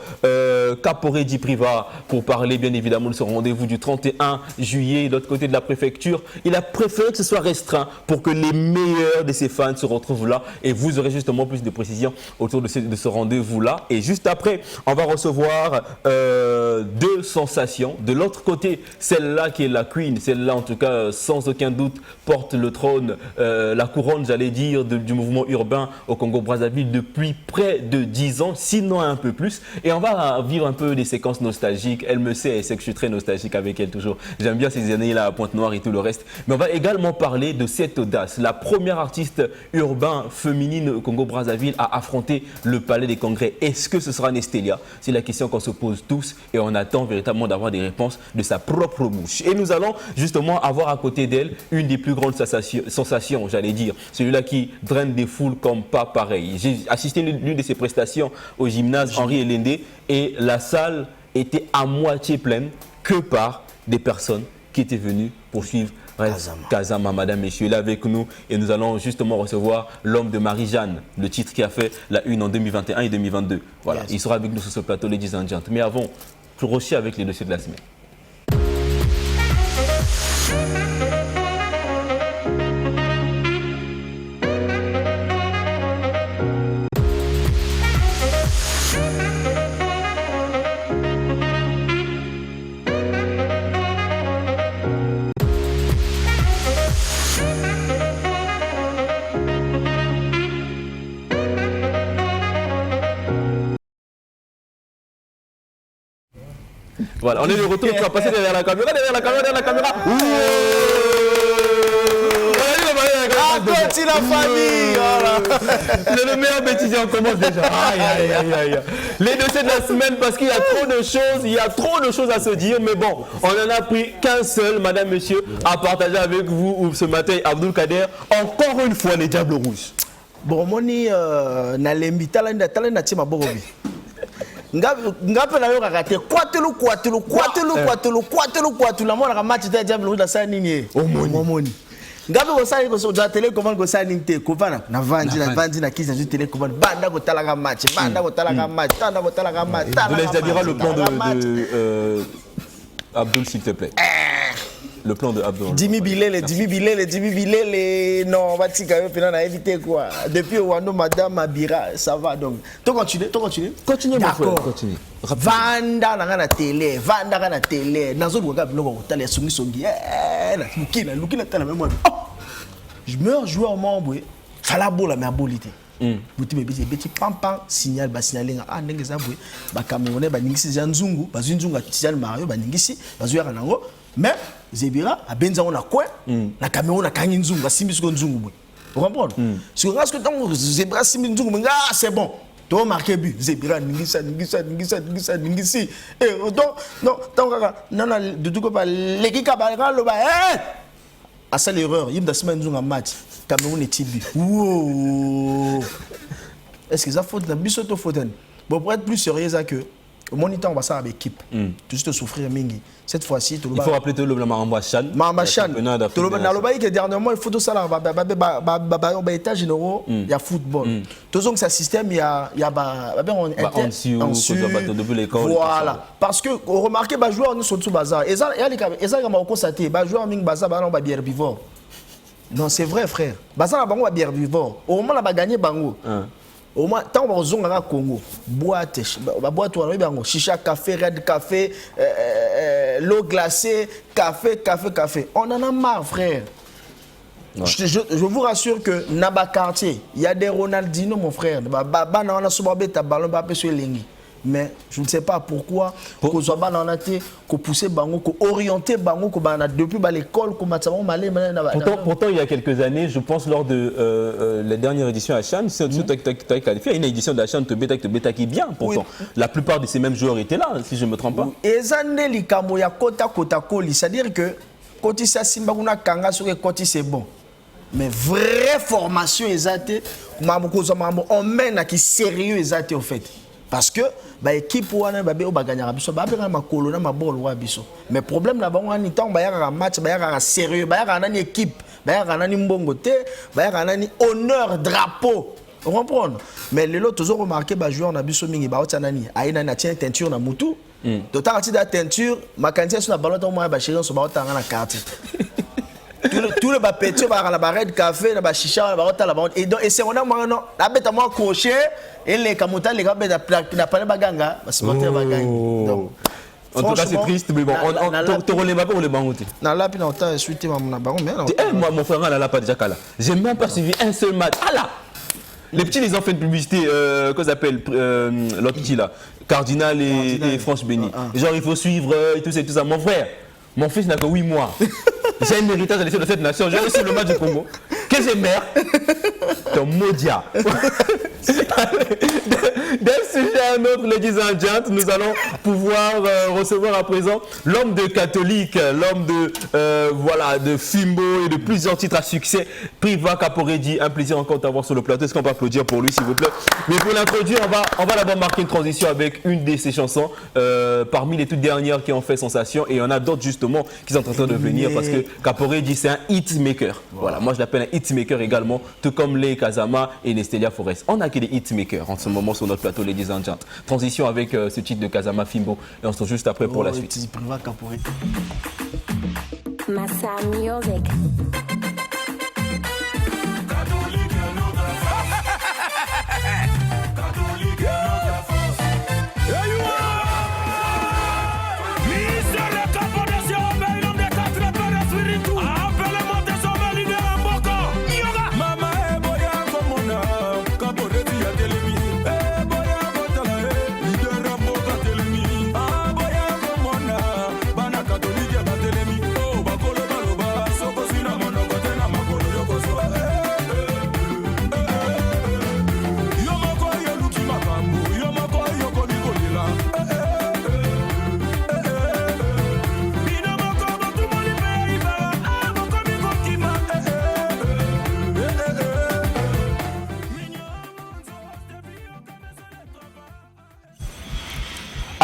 Caporé Di Priva pour parler bien évidemment de ce rendez-vous du 31 juillet de l'autre côté de la préfecture. Il a préféré que ce soit restreint pour que les meilleurs de ses fans se retrouvent là et vous aurez justement plus de précisions autour de ce rendez-vous-là. Et juste après, on va recevoir deux sensations. De l'autre côté, celle-là qui est la queen, celle-là en tout cas sans aucun doute porte le trône, la couronne j'allais dire du mouvement urbain au Congo-Brazzaville depuis près de 10 ans, sinon un peu plus. Et on va vivre un peu des séquences nostalgiques. Elle me sait, elle sait que je suis très nostalgique avec elle toujours. J'aime bien ces années-là à Pointe-Noire et tout le reste. Mais on va également parler de cette audace. La première artiste urbain féminine au Congo-Brazzaville a affronté le Palais des Congrès. Est-ce que ce sera Nestélia? C'est la question qu'on se pose tous et on attend véritablement d'avoir des réponses de sa propre bouche. Et nous allons justement avoir à côté d'elle une des plus grandes sensations, j'allais dire. Celui-là qui draine des foules comme pas pareil. J'ai assisté à l'une de ses prestations au gymnase Henri Elendé et la salle était à moitié pleine que par des personnes qui étaient venues pour suivre Kazama, madame, messieurs, là avec nous et nous allons justement recevoir l'homme de Marie-Jeanne, le titre qui a fait la une en 2021 et 2022. Voilà, il sera avec nous sur ce plateau, ladies and gentlemen. Mais avant, crochet avec les dossiers de la semaine. Voilà, on est de retour, tu vas passer derrière la caméra. Petit la famille. C'est le meilleur bêtisier, on commence déjà. Aïe. Les dossiers de la semaine parce qu'il y a trop de choses à se dire. Mais bon, on en a pris qu'un seul, madame, monsieur, à partager avec vous ce matin, Abdoul Kader. Encore une fois, les Diables Rouges. Bon, moni na lembi talenda tima borobi. Ngape na yo kakate kwatelu la mona match ta Diable Rouge la sa nini omoni. Ngabe ko sa ko so ja télé commande ko sa ninte ko vana na vandi na kisa ju télé commande banda ko talaka match tanda ko talaka match. Je laisse dire le plan de Abdoul s'il te plaît. Le plan de Abdou. Jimmy Bilele, non, on va dire qu'on a évité quoi. Depuis Wando, Madame Abira, ça va donc. Tu continues. Continuez, mon frère, d'accord. continuez. Vanda na la télé, dans un regard, tu as songi. Lukina, tu as la même. Je meurs joueur membre, fala bola mais abolité. Buti me beti pam signal signaler ndenge za boye ba Camerounais ba ningisi za nzungu ba zunzunga tial Mario ba ningisi ba zuya nango mais Zebira a benza on a quoi na Cameroun a kangi nzungu ba simbi ko nzungu boye vous comprenez si on reste que Zebira simbi nzungu c'est bon to marquer but Zebira ningisa et donc non tant non de tout ko l'équipe ba lo ba à ça l'erreur il me da semaine nzunga match Cameroun est tibi. Wow. Est-ce que ça faute d'un bisou to faute? Bon pour être plus sérieux ça que au moniteur on va ça avec équipe. Tout juste souffrir mingi. Cette fois-ci il faut rappeler tout le Mamba Chan. Mamba Chan. Tout le na loba que dernièrement il faut tout ça là ba état généraux il y a football. Tout donc ça système il y a depuis l'école. Voilà. Parce que remarquez ba joueurs nous sont tout bazar. Et ça comme on constater ba joueurs mingi bazar ba non ba herbivore. Non, c'est vrai, frère. Basa na bango ba herbivore. Au moment la ba gagner bango. Au moins tant on zonga na Congo. Boîte, ba boîte on bango. Chicha, café, red café, l'eau glacée, café. On en a marre, frère. Ouais. Je vous rassure que Naba quartier, il y a des Ronaldinho, mon frère. Ba na on a soubabé ta ballon ba pe sur lengi. Mais je ne sais pas pourquoi qu'on soit qu'on pousse bango, qu'on oriente bango, qu'on depuis l'école, qu'on m'a malé. Pourtant, il y a quelques années, je pense lors de la dernière édition à Chan, il y a une édition de la Chan de Beta qui est bien. Pourtant, la plupart de ces mêmes joueurs étaient là, si je ne me trompe pas. Et c'est-à-dire que quand il s'est Simba Kanga sur les côtés, c'est bon. Mais vraie formation exacte, on mène à qui sérieux exact en fait. Parce que l'équipe wana babe ba gagner biso ba be ma colonna ma ball wa biso mais problème là bango ni temps ba ya match ba ya sérieux ba ya nani équipe ba ya nani mbongo te ba ya nani honneur drapeau vous comprenez mais les autres toujours remarqué ba joueur na biso mingi ba ota nani aina na tient teinture na mutu d'autant que la teinture ma quantité sur la ballon to moi ba chéri so ba ota na carte tout le petit va la barre de café na ba chicha ba ota la bande et donc et c'est on a moi non la bête à moi coché et les kamota les gars na pas baganga ba supporter baganga donc en tout cas c'est triste mais bon on te relève pas pour le bangoté na la pina autant suite na bango mais moi mon frère là pas déjà kala j'ai même pas suivi un seul match ah là les petits ils ont fait une publicité qu'on appelle l'autre petit là Cardinal et France Béni genre il faut suivre et tout ça mon frère mon fils n'a que 8 mois. J'ai un héritage à laisser de cette nation. J'ai reçu le match du Congo. Qu'est-ce que mère ton Modia. D'un sujet à un autre, ladies and gentlemen, nous allons pouvoir recevoir à présent l'homme de catholique, l'homme de voilà de Fimbo et de plusieurs titres à succès, Priva Kaporedi. Un plaisir encore d'avoir sur le plateau. Est-ce qu'on peut applaudir pour lui, s'il vous plaît? Mais pour l'introduire, on va d'abord marquer une transition avec une de ses chansons parmi les toutes dernières qui ont fait sensation, et il y en a d'autres justement qui sont en train de venir parce que Kaporedi c'est un hitmaker. Voilà, moi je l'appelle un hitmaker également, tout comme les Kazama et Nestelia Forest. On a que des hitmakers en ce moment sur notre plateau, ladies and gentlemen. Transition avec ce titre de Kazama Fimbo et on se retrouve juste après pour la suite. Massa Music.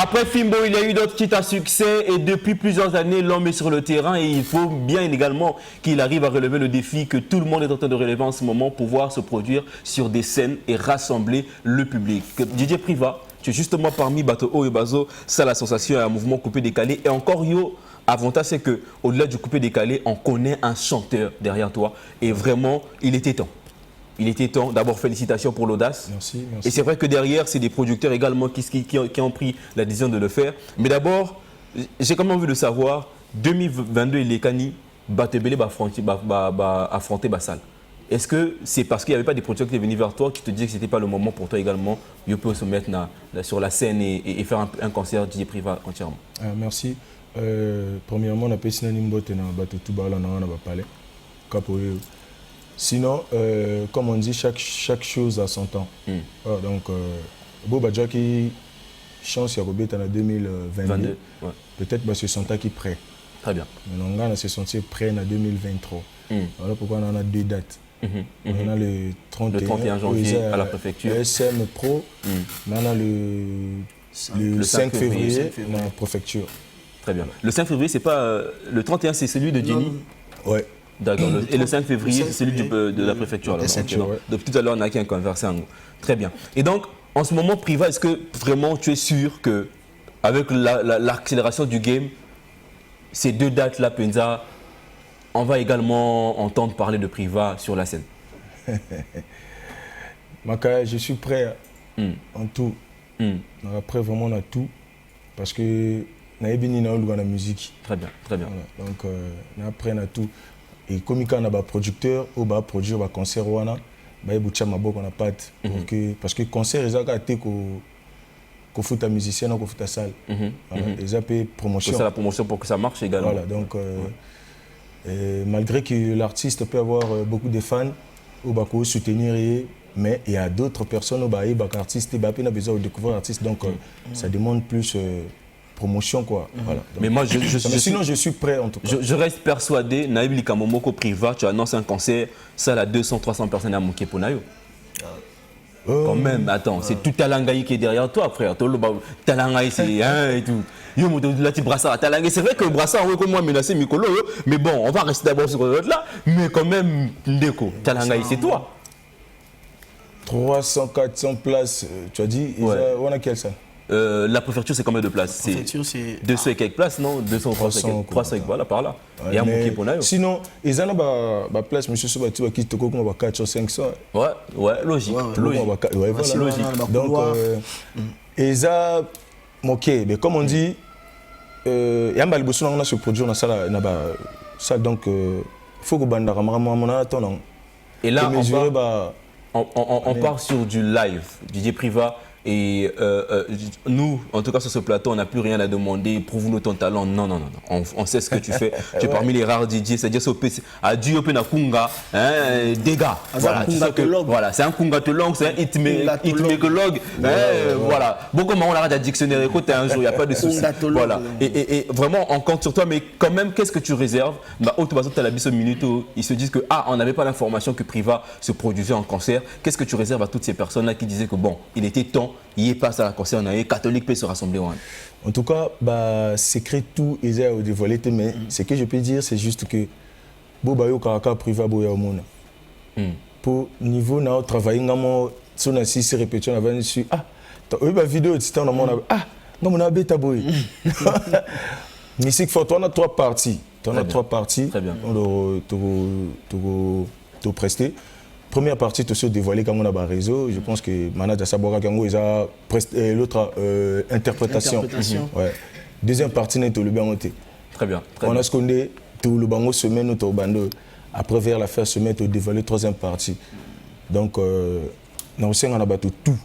Après Fimbo, il y a eu d'autres titres à succès et depuis plusieurs années, l'homme est sur le terrain et il faut bien également qu'il arrive à relever le défi que tout le monde est en train de relever en ce moment, pouvoir se produire sur des scènes et rassembler le public. DJ Priva, tu es justement parmi Bato O et Bazo, ça la sensation, un mouvement coupé-décalé. Et encore, yo, avantage, c'est qu'au-delà du coupé-décalé, on connaît un chanteur derrière toi. Et vraiment, il était temps. Il était temps. D'abord, félicitations pour l'audace. Merci. Et c'est vrai que derrière, c'est des producteurs également qui ont pris la décision de le faire. Mais d'abord, j'ai quand même envie de savoir, 2022, il est Kani, Batebele va affronter Bassal. Est-ce que c'est parce qu'il n'y avait pas des producteurs qui étaient venus vers toi qui te disaient que ce n'était pas le moment pour toi également, de se mettre sur la scène et faire un concert DJ Priva entièrement? Merci. Premièrement, on a fait un nimbote na bato tout bala na on a parlé. Sinon, comme on dit, chaque chose a son temps. Voilà, donc, Boba Jackie chance à Robert en 2022. Ouais. Peut-être que c'est son temps qui est prêt. Très bien. Mais on a se sentir prêt en 2023. Voilà pourquoi on a 2 dates. On a le 31 janvier à la préfecture. SM Pro. On a le 5 février à la préfecture. Très bien. Le 5 février, c'est pas. Le 31, c'est celui de Jenny? Ouais. D'accord. Et le 5 février, c'est celui de la préfecture. Donc tout à l'heure, on a qui a conversé. Très bien. Et donc, en ce moment, Priva, est-ce que vraiment tu es sûr que, avec l'accélération du game, ces 2 dates-là, Penza, on va également entendre parler de Priva sur la scène? Maka, je suis prêt en tout. Après, vraiment, on a tout. Parce que on a bien dans la musique. Très bien, très bien. Voilà. Donc, après, on a tout. Et comme il y a un producteur, on va produire un concert, on a pas parce que concert, ils ont été qu'on fout un musicien, qu'on fout un salle. Ils ont fait promotion. C'est la promotion pour que ça marche également. Voilà, donc malgré que l'artiste peut avoir beaucoup de fans, on va soutenir, mais il y a d'autres personnes qui ont besoin de découvrir l'artiste, donc ça demande plus promotion, quoi. Voilà. Donc, mais moi, sinon, je suis prêt en tout cas. Je reste persuadé, Naïb Likamomoko Priva, tu annonces un concert, ça a 200-300 personnes à manquer pour Nayo. Quand même, attends, c'est tout Talangaï qui est derrière toi, frère. Talangaï, c'est un et tout. C'est vrai que Brassard, on comment menacé Mikolo, mais bon, on va rester d'abord sur l'autre là, mais quand même, Ndeko, Talangaï, c'est toi. 300-400 places, tu as dit, on a quelle ça? La préfecture, c'est combien de places? La préfecture, c'est 200 et quelques places, non? 200, 300 et voilà, par là. Il y a un bouquet pour Nayo. Sinon, ils ont une place, monsieur Soubati, qui te coûte 400, 500. Ouais, logique. Ouais, voilà. Logique. Donc, ils ont. Ok, mais comme on dit, il y a un balbosson, on a ce produit, on a ça, donc, il faut que on attend. Et là, on part sur du live, DJ Priva. Et nous, en tout cas sur ce plateau, on n'a plus rien à demander. Prouve-nous ton talent. Non. On sait ce que tu fais. Tu es parmi les rares DJ. C'est-à-dire à Dieu na kunga, des gars. Voilà, c'est un kungatologue, c'est un hitmakologue. Voilà. Beaucoup on l'a dictionnaire. Écoute, un jour, il n'y a pas de souci. Voilà. Et vraiment, on compte sur toi. Mais quand même, qu'est-ce que tu réserves? Ils se disent que on n'avait pas l'information que Priva se produisait en concert. Qu'est-ce que tu réserves à toutes ces personnes-là qui disaient que bon, il était temps. Il passe à la concert, les catholiques peuvent se rassembler. En tout cas, secret tout ils ont dévoilé, mais ce que je peux dire, c'est juste que Bobayo Karaka Priva Boya Omona. Pour niveau na travailler ngamo sona si répétition avant dessus la vidéo c'était dans mon non mon abeta boy. Musique forte, on a 3 parties. On a 3 parties. Très bien. On doit prester. Première partie, tu se dévoilé comme on a un réseau. Je pense que Manada Sabora Gango, ils ont l'autre interprétation. Ouais. Deuxième partie, c'est le bangoté. Très bien. On a ce qu'on dit, tout le bango semaine au bando. Après, vers la fin semaine, tu dévoilé troisième partie. Donc, on a battu tout.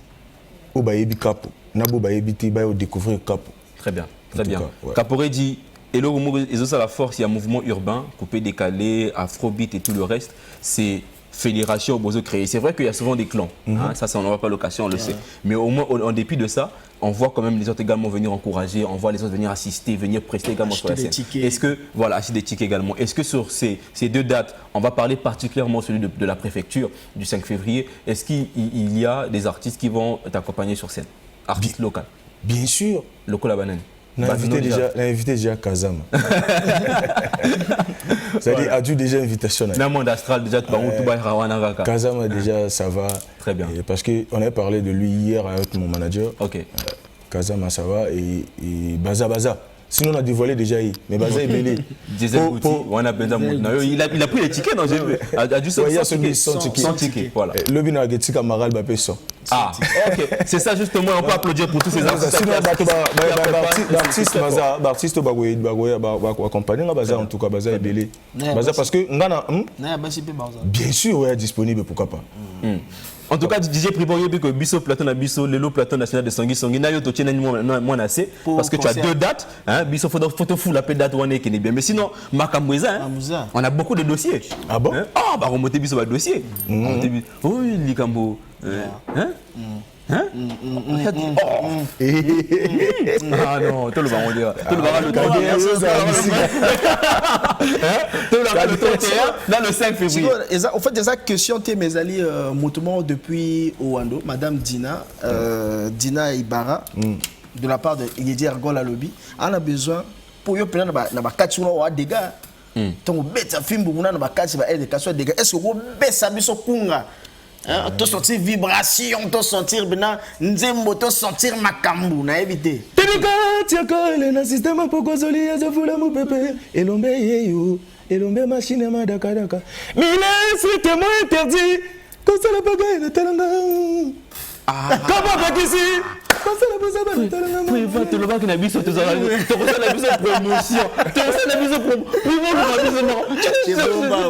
Au Bayebi Capo. Nabo Bayebi Tiba, au découvrir Capo. Très bien. Très bien. Caporé dit. Et là, ils ont la force, il y a un mouvement urbain, coupé, décalé, afrobeat et tout le reste. C'est fédération besoin créer. C'est vrai qu'il y a souvent des clans, ça on n'aura pas l'occasion, on le sait. Mais au moins, en dépit de ça, on voit quand même les autres également venir encourager, on voit les autres venir assister, venir prester également sur la scène. Est-ce que, voilà, acheter des tickets également. Est-ce que sur ces 2 dates, on va parler particulièrement celui de la préfecture du 5 février, est-ce qu'il y a des artistes qui vont t'accompagner sur scène? Artistes locaux? Bien sûr. Local à banane. On a invité déjà Kazam. C'est-à-dire, a-tu déjà invitation? Dans le monde astral, déjà, tu vas tout bas, Rawana Raka. Kazama, déjà, ça va. Très bien. Et parce qu'on avait parlé de lui hier avec mon manager. Ok. Kazama, ça va. Et Baza. Sinon, on a dévoilé déjà. Mais Baza est belé. Diesel Bouti, on a besoin de il a pris les tickets, non? A dû sans ticket. Voilà. Le Binagetti Kamaral Bapé son. Ah, ok. C'est ça, justement, on peut applaudir pour tous ces artistes. Sinon, l'artiste va accompagner Baza, en tout cas, Baza est belé. Baza, parce que, bien sûr, ouais, disponible, pourquoi pas. En tout cas, DJ Priborio, que Bisso Plateau, Bisso, Lelo Plateau National de Sangui, Sangui, Nayo, Tochin, moins assez, parce que tu as 2 dates, hein, Bisso, photo fou, la paix date, on est qui est bien. Mais sinon, Makamoueza, on a beaucoup de dossiers. Ah bon? Ah, bah, on monte Bisso, le dossier. Oui, Likambo. Hein? Ah non, tout le monde on dira. Tout le monde le 31, dans le 5 février. En fait, des questions que mes alliés mouvement depuis Oando, Madame Dina Ibarra, de la part de Yedi Argola Lobby, on a besoin pour yo prendre na ba katsuno wa dégâts. Donc bête film buna na ba katsi ba des dégâts. Est-ce que vous bessa biso kunga? Tu sentir vibration, tu sentir bena nzembo, tu sentir makambu na éviter. Télika tiako le na système pour kozoli azofula mu pepe elombe yeyo elombe machine madaka daka. Mine strictement interdit. Comme ça la bagaille na talanga. Comment pas ici? Comme ça la bagaille na talanga. Oui, va te le voir que na biso tu as la biso promotion. Tu as la biso promotion. Oui, bon, C'est bon bah.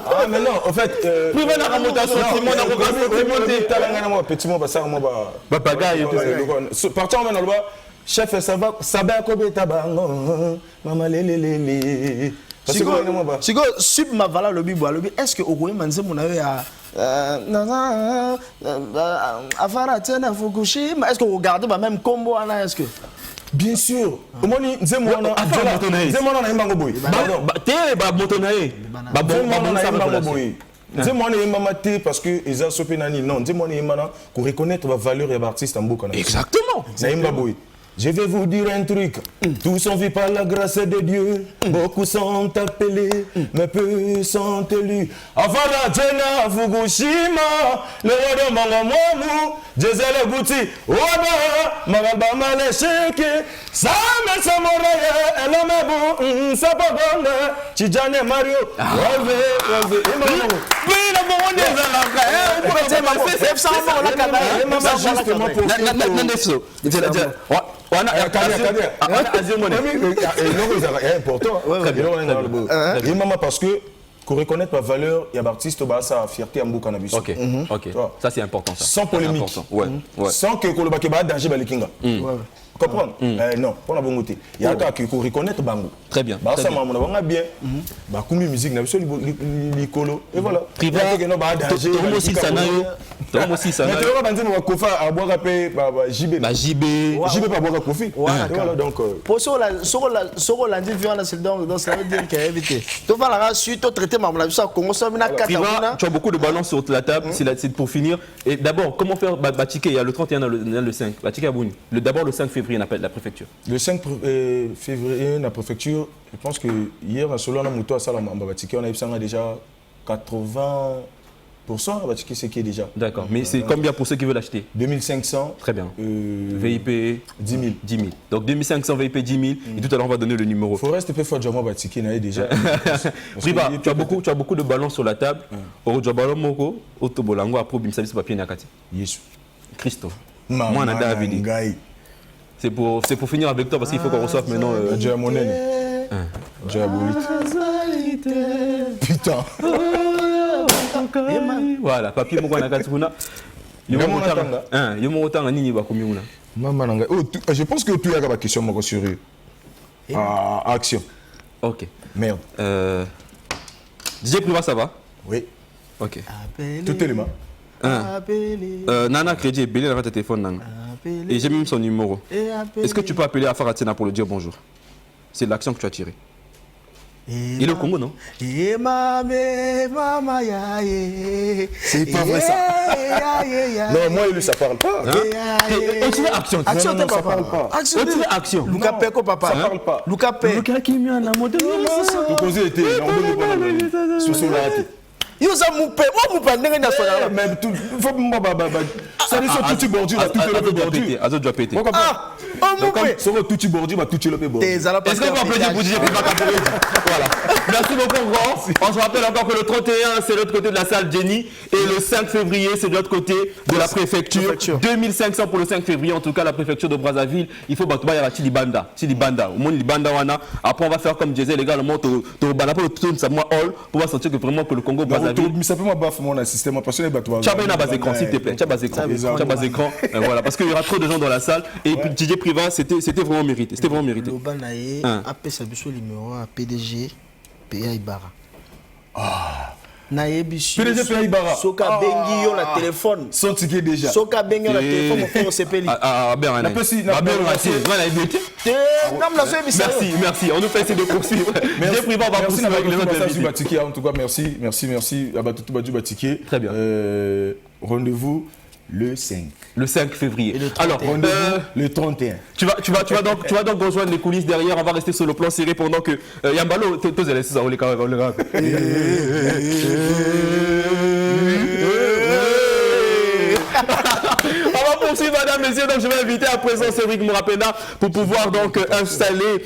Ah mais non, en fait partant maintenant là chef ça va saber kobeta bango mama lelelele Sigo sub ma vala lobi bo lobi est-ce que okoye manze mona yo ya afara tena Fukushima est-ce que vous regardez ba même combo ana est-ce que bien sûr omoni nzemona na imbango boy te ba motonae ba bon na imbango boy nzemona yemama te parce que eza sopé nani non nzemona yemana ko reconnaître la valeur des artistes en boka. Exactement. Na imba boy. Je vais vous dire un truc, tous sont vus par la grâce de Dieu, beaucoup sont appelés, mais peu sont élus. Afara tena Fukushima, le roi de Mangamomu, Jezele Bouti, Wada, Magalba Malesheke, Same Samoraye, Elamebu, Sapagone, Chijane Mario, Rove, oui, la bonne parce que qu'on reconnaître la valeur, il y a artiste sa fierté à Mbou Cannabis. Ok, ça c'est important ça. Sans polémique, sans que Koloba Keba danger Balikinga. Comprendre? Non, on a bon côté. Il y a qu'à qu'on reconnaître Bango. Très bien. Bah ça on a bien. Bah comme musique n'a licolo et voilà. Privé Tomo aussi ça na yo. Tomo aussi ça na. Mais tu vas banzer mon kofa à boire paix JB. Bah JB pas boire coffee. Voilà donc pour soko la dit violence c'est donc ça veut dire qu'il a évité. Tu vas la suite traiter ma ça Congo ça na Katana. Tu as beaucoup de ballons sur la table, c'est pour finir. Et d'abord comment faire Batike il y a le 31 dans le 5. Batike Abouni. D'abord le 5 février on appelle la préfecture. Le 5 février la préfecture, je pense que hier à Solana Mouto à Salama Batike on a eu déjà 80% Batike c'est qui est déjà. D'accord, mais c'est combien pour ceux qui veulent l'acheter? 2500. Très bien. VIP 10 000. 10 000. Donc 2500 VIP 10 000 et tout à l'heure on va donner le numéro. Forest peut faire Djama Batike n'a déjà. Priva, tu as beaucoup de ballons sur la table. Au Djabalo Moko, Otobolango après Bimsabi c'est papier Nakati. Yes. Christophe. Moi Nada Avili. C'est pour finir avec toi parce qu'il faut qu'on reçoive maintenant Dieu Monene. Putain. Voilà, papier Moko Nakati kuna. Yomo otanga nini bakomi kuna. Maman nanga. Oh, je pense que tu as la question Moko sur action. OK. Merde. DJ Priva ça va? Oui. OK. Tout élément. Nana Crédit est belé dans votre téléphone nanga. Et j'ai même son numéro. Est-ce que tu peux appeler à Faratena pour lui dire bonjour? C'est l'action que tu as tirée. Il est au Congo, non? Et mama ya ye. C'est pas vrai ça. Non, moi lui ça parle pas. On dirait action. Action, non, t'es ça papa. parle pas. Action, On dirait action. Luka Peko, papa. Ça parle pas. Luka Pe. Lucas qui est mis en amour de Tout causé était, on ne peut pas sur son arrêté. Yo ça moupe, moi moupe ndenge national. Même tout, faut moi ça dit sur tout bordure, là tout le bordure. Azo doit péter. Ah, on Donc, comme moupe. sur tout bordure, va tout le bordure. Tes ala Est-ce qu'on peut applaudir pour DJ Priva Caporet? Voilà. Merci beaucoup, grand. On se rappelle encore que le 31, c'est de l'autre côté de la salle Jenny. Et le 5 février, c'est de l'autre côté de la préfecture. 2500 pour le 5 février, en tout cas, la préfecture de Brazzaville. Il faut battre la Tilibanda. Au moins, Libanda Wana. Après, on va faire comme disait les gars, le mot au Banda pour le tour de Samoa Hall. Pour sentir que vraiment que le Congo Brazzaville. Mais ça peut moi baffe mon assistant, moi passionné battre. Tu as bien un bas écran, s'il te plaît. Tu as bas écran. Voilà, parce qu'il y aura trop de gens dans la salle. Et puis DJ Priva, c'était vraiment mérité. C'était vraiment mérité. Loba nae appelle sa biso numéro à PDG PA Ibara. Nae biso PDG PA Ibara. Soka bengi yo na téléphone. Son ticket déjà. Soka bengi yo na téléphone mon frère CPL. Bien, La pessi, la Merci. On nous fait essayer de poursuivre. DJ Priva, on va poursuivre avec les autres invités. En tout cas, merci. Abatou Badou Batiké. Très bien. Rendez-vous le 5. Le 5 février. Alors, rendez-vous le 31. Tu vas donc rejoindre les coulisses derrière. On va rester sur le plan serré pendant que Yambalo, tous les ça les gars. On va poursuivre, madame, messieurs. Donc, je vais inviter à présent Cédric Mourapena pour pouvoir donc installer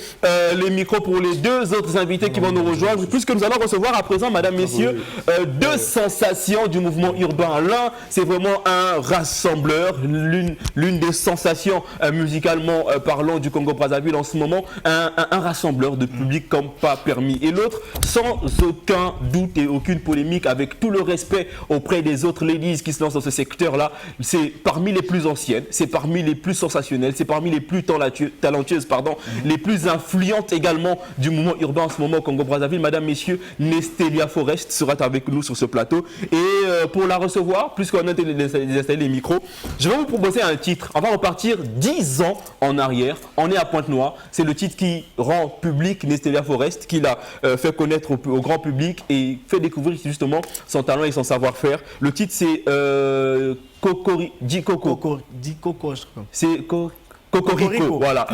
les micros pour les deux autres invités qui vont nous rejoindre. Puisque nous allons recevoir à présent, madame, messieurs, deux sensations du mouvement urbain. L'un, c'est vraiment un rassembleur, l'une des sensations musicalement parlant du Congo-Brazzaville en ce moment, un rassembleur de public comme pas permis. Et l'autre, sans aucun doute et aucune polémique, avec tout le respect auprès des autres ladies qui se lancent dans ce secteur-là, c'est parmi les plus anciennes, c'est parmi les plus sensationnelles, c'est parmi les plus talentueuses, les plus influentes également du mouvement urbain en ce moment au Congo-Brazzaville. Madame, messieurs, Nestelia Forest sera avec nous sur ce plateau. Et pour la recevoir, puisqu'on a désinstallé les micros, je vais vous proposer un titre. On va repartir 10 ans en arrière. On est à Pointe-Noire. C'est le titre qui rend public Nestelia Forest, qui l'a fait connaître au grand public et fait découvrir justement son talent et son savoir-faire. Le titre, c'est C'est Cocorico, voilà.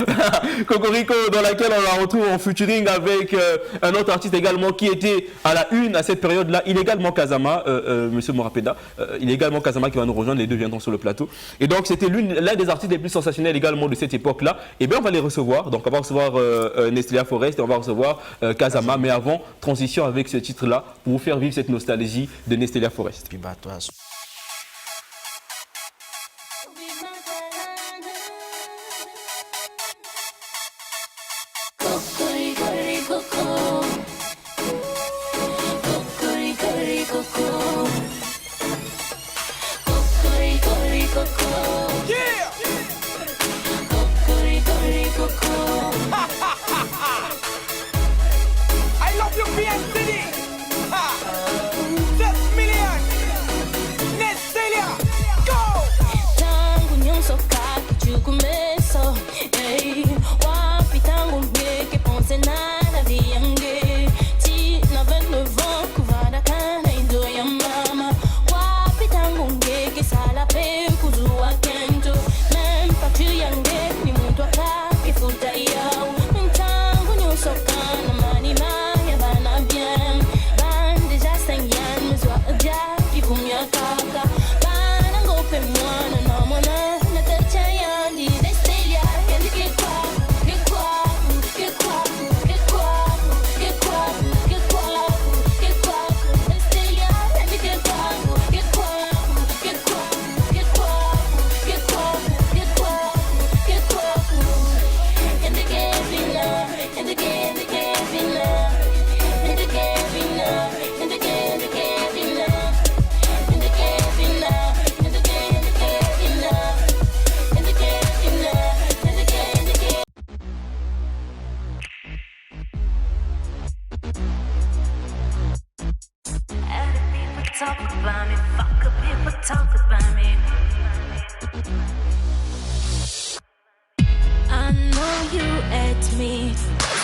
Cocorico, dans laquelle on la retrouve en featuring avec un autre artiste également qui était à la une à cette période-là, il est également Kazama, monsieur Morapeda, il est également Kazama qui va nous rejoindre, les deux viendront sur le plateau. Et donc c'était l'un des artistes les plus sensationnels également de cette époque-là. Et bien on va les recevoir, donc on va recevoir Nestelia Forest et on va recevoir Kazama, mais avant, transition avec ce titre-là pour vous faire vivre cette nostalgie de Nestelia Forest. Puis bah toi.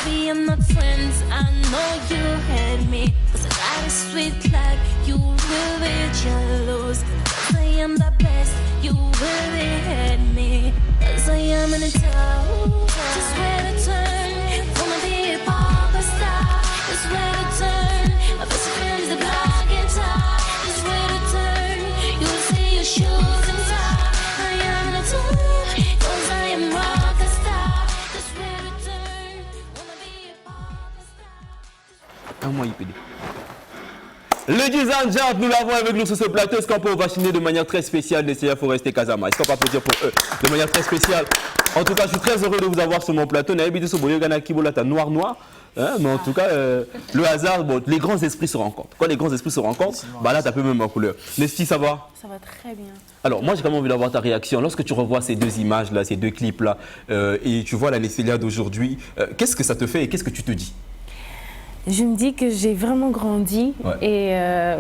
Maybe I'm not friends, I know you had me. Cause I got a sweet life, you will be jealous. Cause I am the best, you really had me. Cause I am in a town, just where to turn. Wanna be a pop star, just where to turn. My best friend is the black guitar, just where to turn. You'll see your shoes and tie. I am in a town, cause I am rock star, just where to turn. Wanna be a pop star. Un mois IPD. Ladies and gentlemen, nous l'avons avec nous sur ce plateau. Est-ce qu'on peut vacciner de manière très spéciale Nestelia Forest et Kazama? Est-ce qu'on peut applaudir pour eux de manière très spéciale? En tout cas, je suis très heureux de vous avoir sur mon plateau. Noir. Hein, mais en tout cas, le hasard, bon, les grands esprits se rencontrent. Quand les grands esprits se rencontrent, bah là, tu as peu même en couleur. Nesti, ça va? Ça va très bien. Alors, moi, j'ai quand même envie d'avoir ta réaction. Lorsque tu revois ces deux images-là, ces deux clips-là, et tu vois la Nestelia d'aujourd'hui, qu'est-ce que ça te fait et qu'est-ce que tu te dis? Je me dis que j'ai vraiment grandi et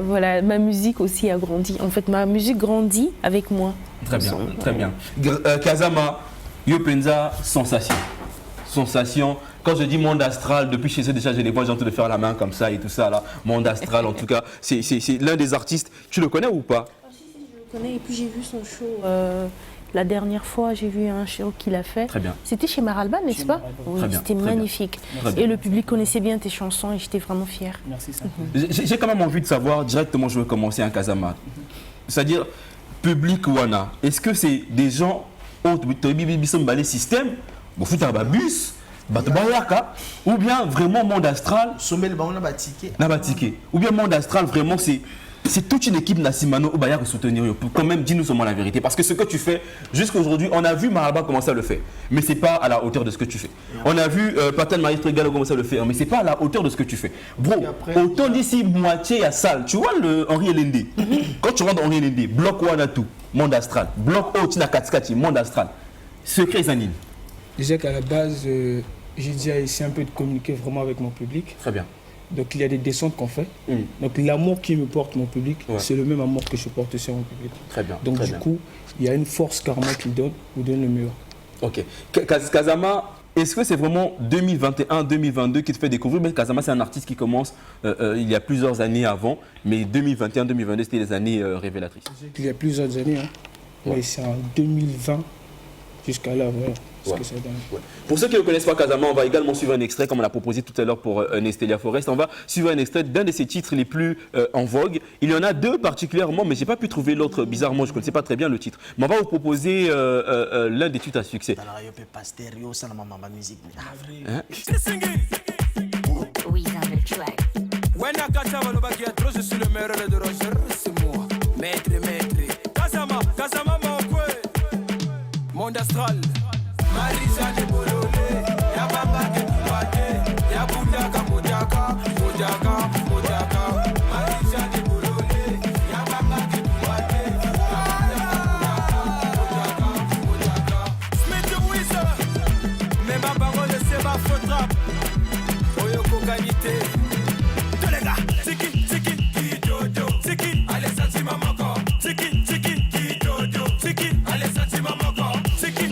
voilà, ma musique aussi a grandi. En fait, ma musique grandit avec moi. Très bien, très bien. Kazama, Yopenza, sensation. Sensation. Quand je dis monde astral, depuis chez eux déjà, je les vois, j'ai envie de faire la main comme ça et tout ça là. Monde astral, en tout cas, c'est l'un des artistes. Tu le connais ou pas? Si, je le connais et puis j'ai vu son show. La dernière fois, j'ai vu un show qu'il a fait. Très bien. C'était chez Maralba, n'est-ce pas? Oui, c'était magnifique. Et le public connaissait bien tes chansons et j'étais vraiment fière. Merci, ça. J'ai quand même envie de savoir, directement, je veux commencer un Kazama. C'est-à-dire, public Wana, est-ce que c'est des gens au système, bus, ou bien vraiment monde astral, ou bien monde astral, vraiment c'est toute une équipe Nassimano ou Bayard soutenir. Quand même, dis-nous seulement la vérité. Parce que ce que tu fais, jusqu'à aujourd'hui, on a vu Maralba commencer à le faire. Mais ce n'est pas à la hauteur de ce que tu fais. On a vu Patel Maestro Galo commencer à le faire. Mais ce n'est pas à la hauteur de ce que tu fais. Bro, autant d'ici moitié à salle. Tu vois le Henri Elendé. Quand tu rentres dans Henri Elendé, bloc Wanatou, monde astral. Bloc Otina Katskati, monde astral. Secret Zanine. Déjà qu'à la base, j'ai déjà essayé un peu de communiquer vraiment avec mon public. Très bien. Donc il y a des descentes qu'on fait. Donc l'amour qui me porte mon public, c'est le même amour que je porte sur mon public. Très bien. Donc du coup, il y a une force karma qui vous donne le meilleur. Ok. Kazama, est-ce que c'est vraiment 2021-2022 qui te fait découvrir? Mais Kazama, c'est un artiste qui commence il y a plusieurs années avant, mais 2021-2022, c'était les années révélatrices. Il y a plusieurs années, hein. Mais c'est en 2020 jusqu'à là, voilà. Pour ceux qui ne connaissent pas Kazama, on va également suivre un extrait, comme on l'a proposé tout à l'heure pour Nestelia Forest. On va suivre un extrait d'un de ses titres les plus en vogue. Il y en a deux particulièrement, mais je n'ai pas pu trouver l'autre. Bizarrement, je ne connaissais pas très bien le titre. Mais on va vous proposer l'un des titres à succès. Je suis le meilleur de Roger, c'est moi. Maître. Kazama, monde astral. Marisa de Bolole, ya baba ke tuwate, ya budaka mojaka. Marisa de Bolole, ya baba ke tuwate, mojaka. Smith Wizard, mais ma parole c'est ma faute rap. Oyoko qualité. Tous les gars, c'est qui, Dodo, c'est qui, allez ça c'est maman encore. C'est qui, Dodo, c'est qui, allez ça c'est maman encore. C'est qui,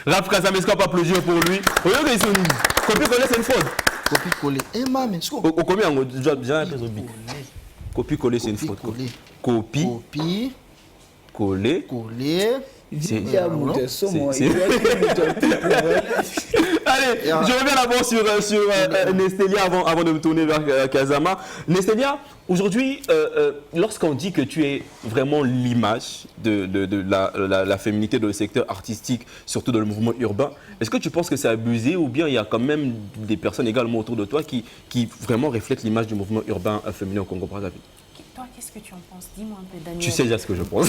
Rap Kazama, est-ce qu'on peut applaudir pour lui? Copie-coller, c'est une fraude. Copie-coller. Eh, maman, est-ce qu'on... Combien on doit bien copie-coller, c'est une fraude. Copie-coller. C'est Allez, je reviens d'abord sur Nestelia avant de me tourner vers Kazama. Nestelia, aujourd'hui, lorsqu'on dit que tu es vraiment l'image de la féminité dans le secteur artistique, surtout dans le mouvement urbain, est-ce que tu penses que c'est abusé ou bien il y a quand même des personnes également autour de toi qui vraiment reflètent l'image du mouvement urbain féminin au Congo-Brazzaville? Toi, qu'est-ce que tu en penses? Dis-moi un peu, Daniel. Tu sais déjà ce que je pense.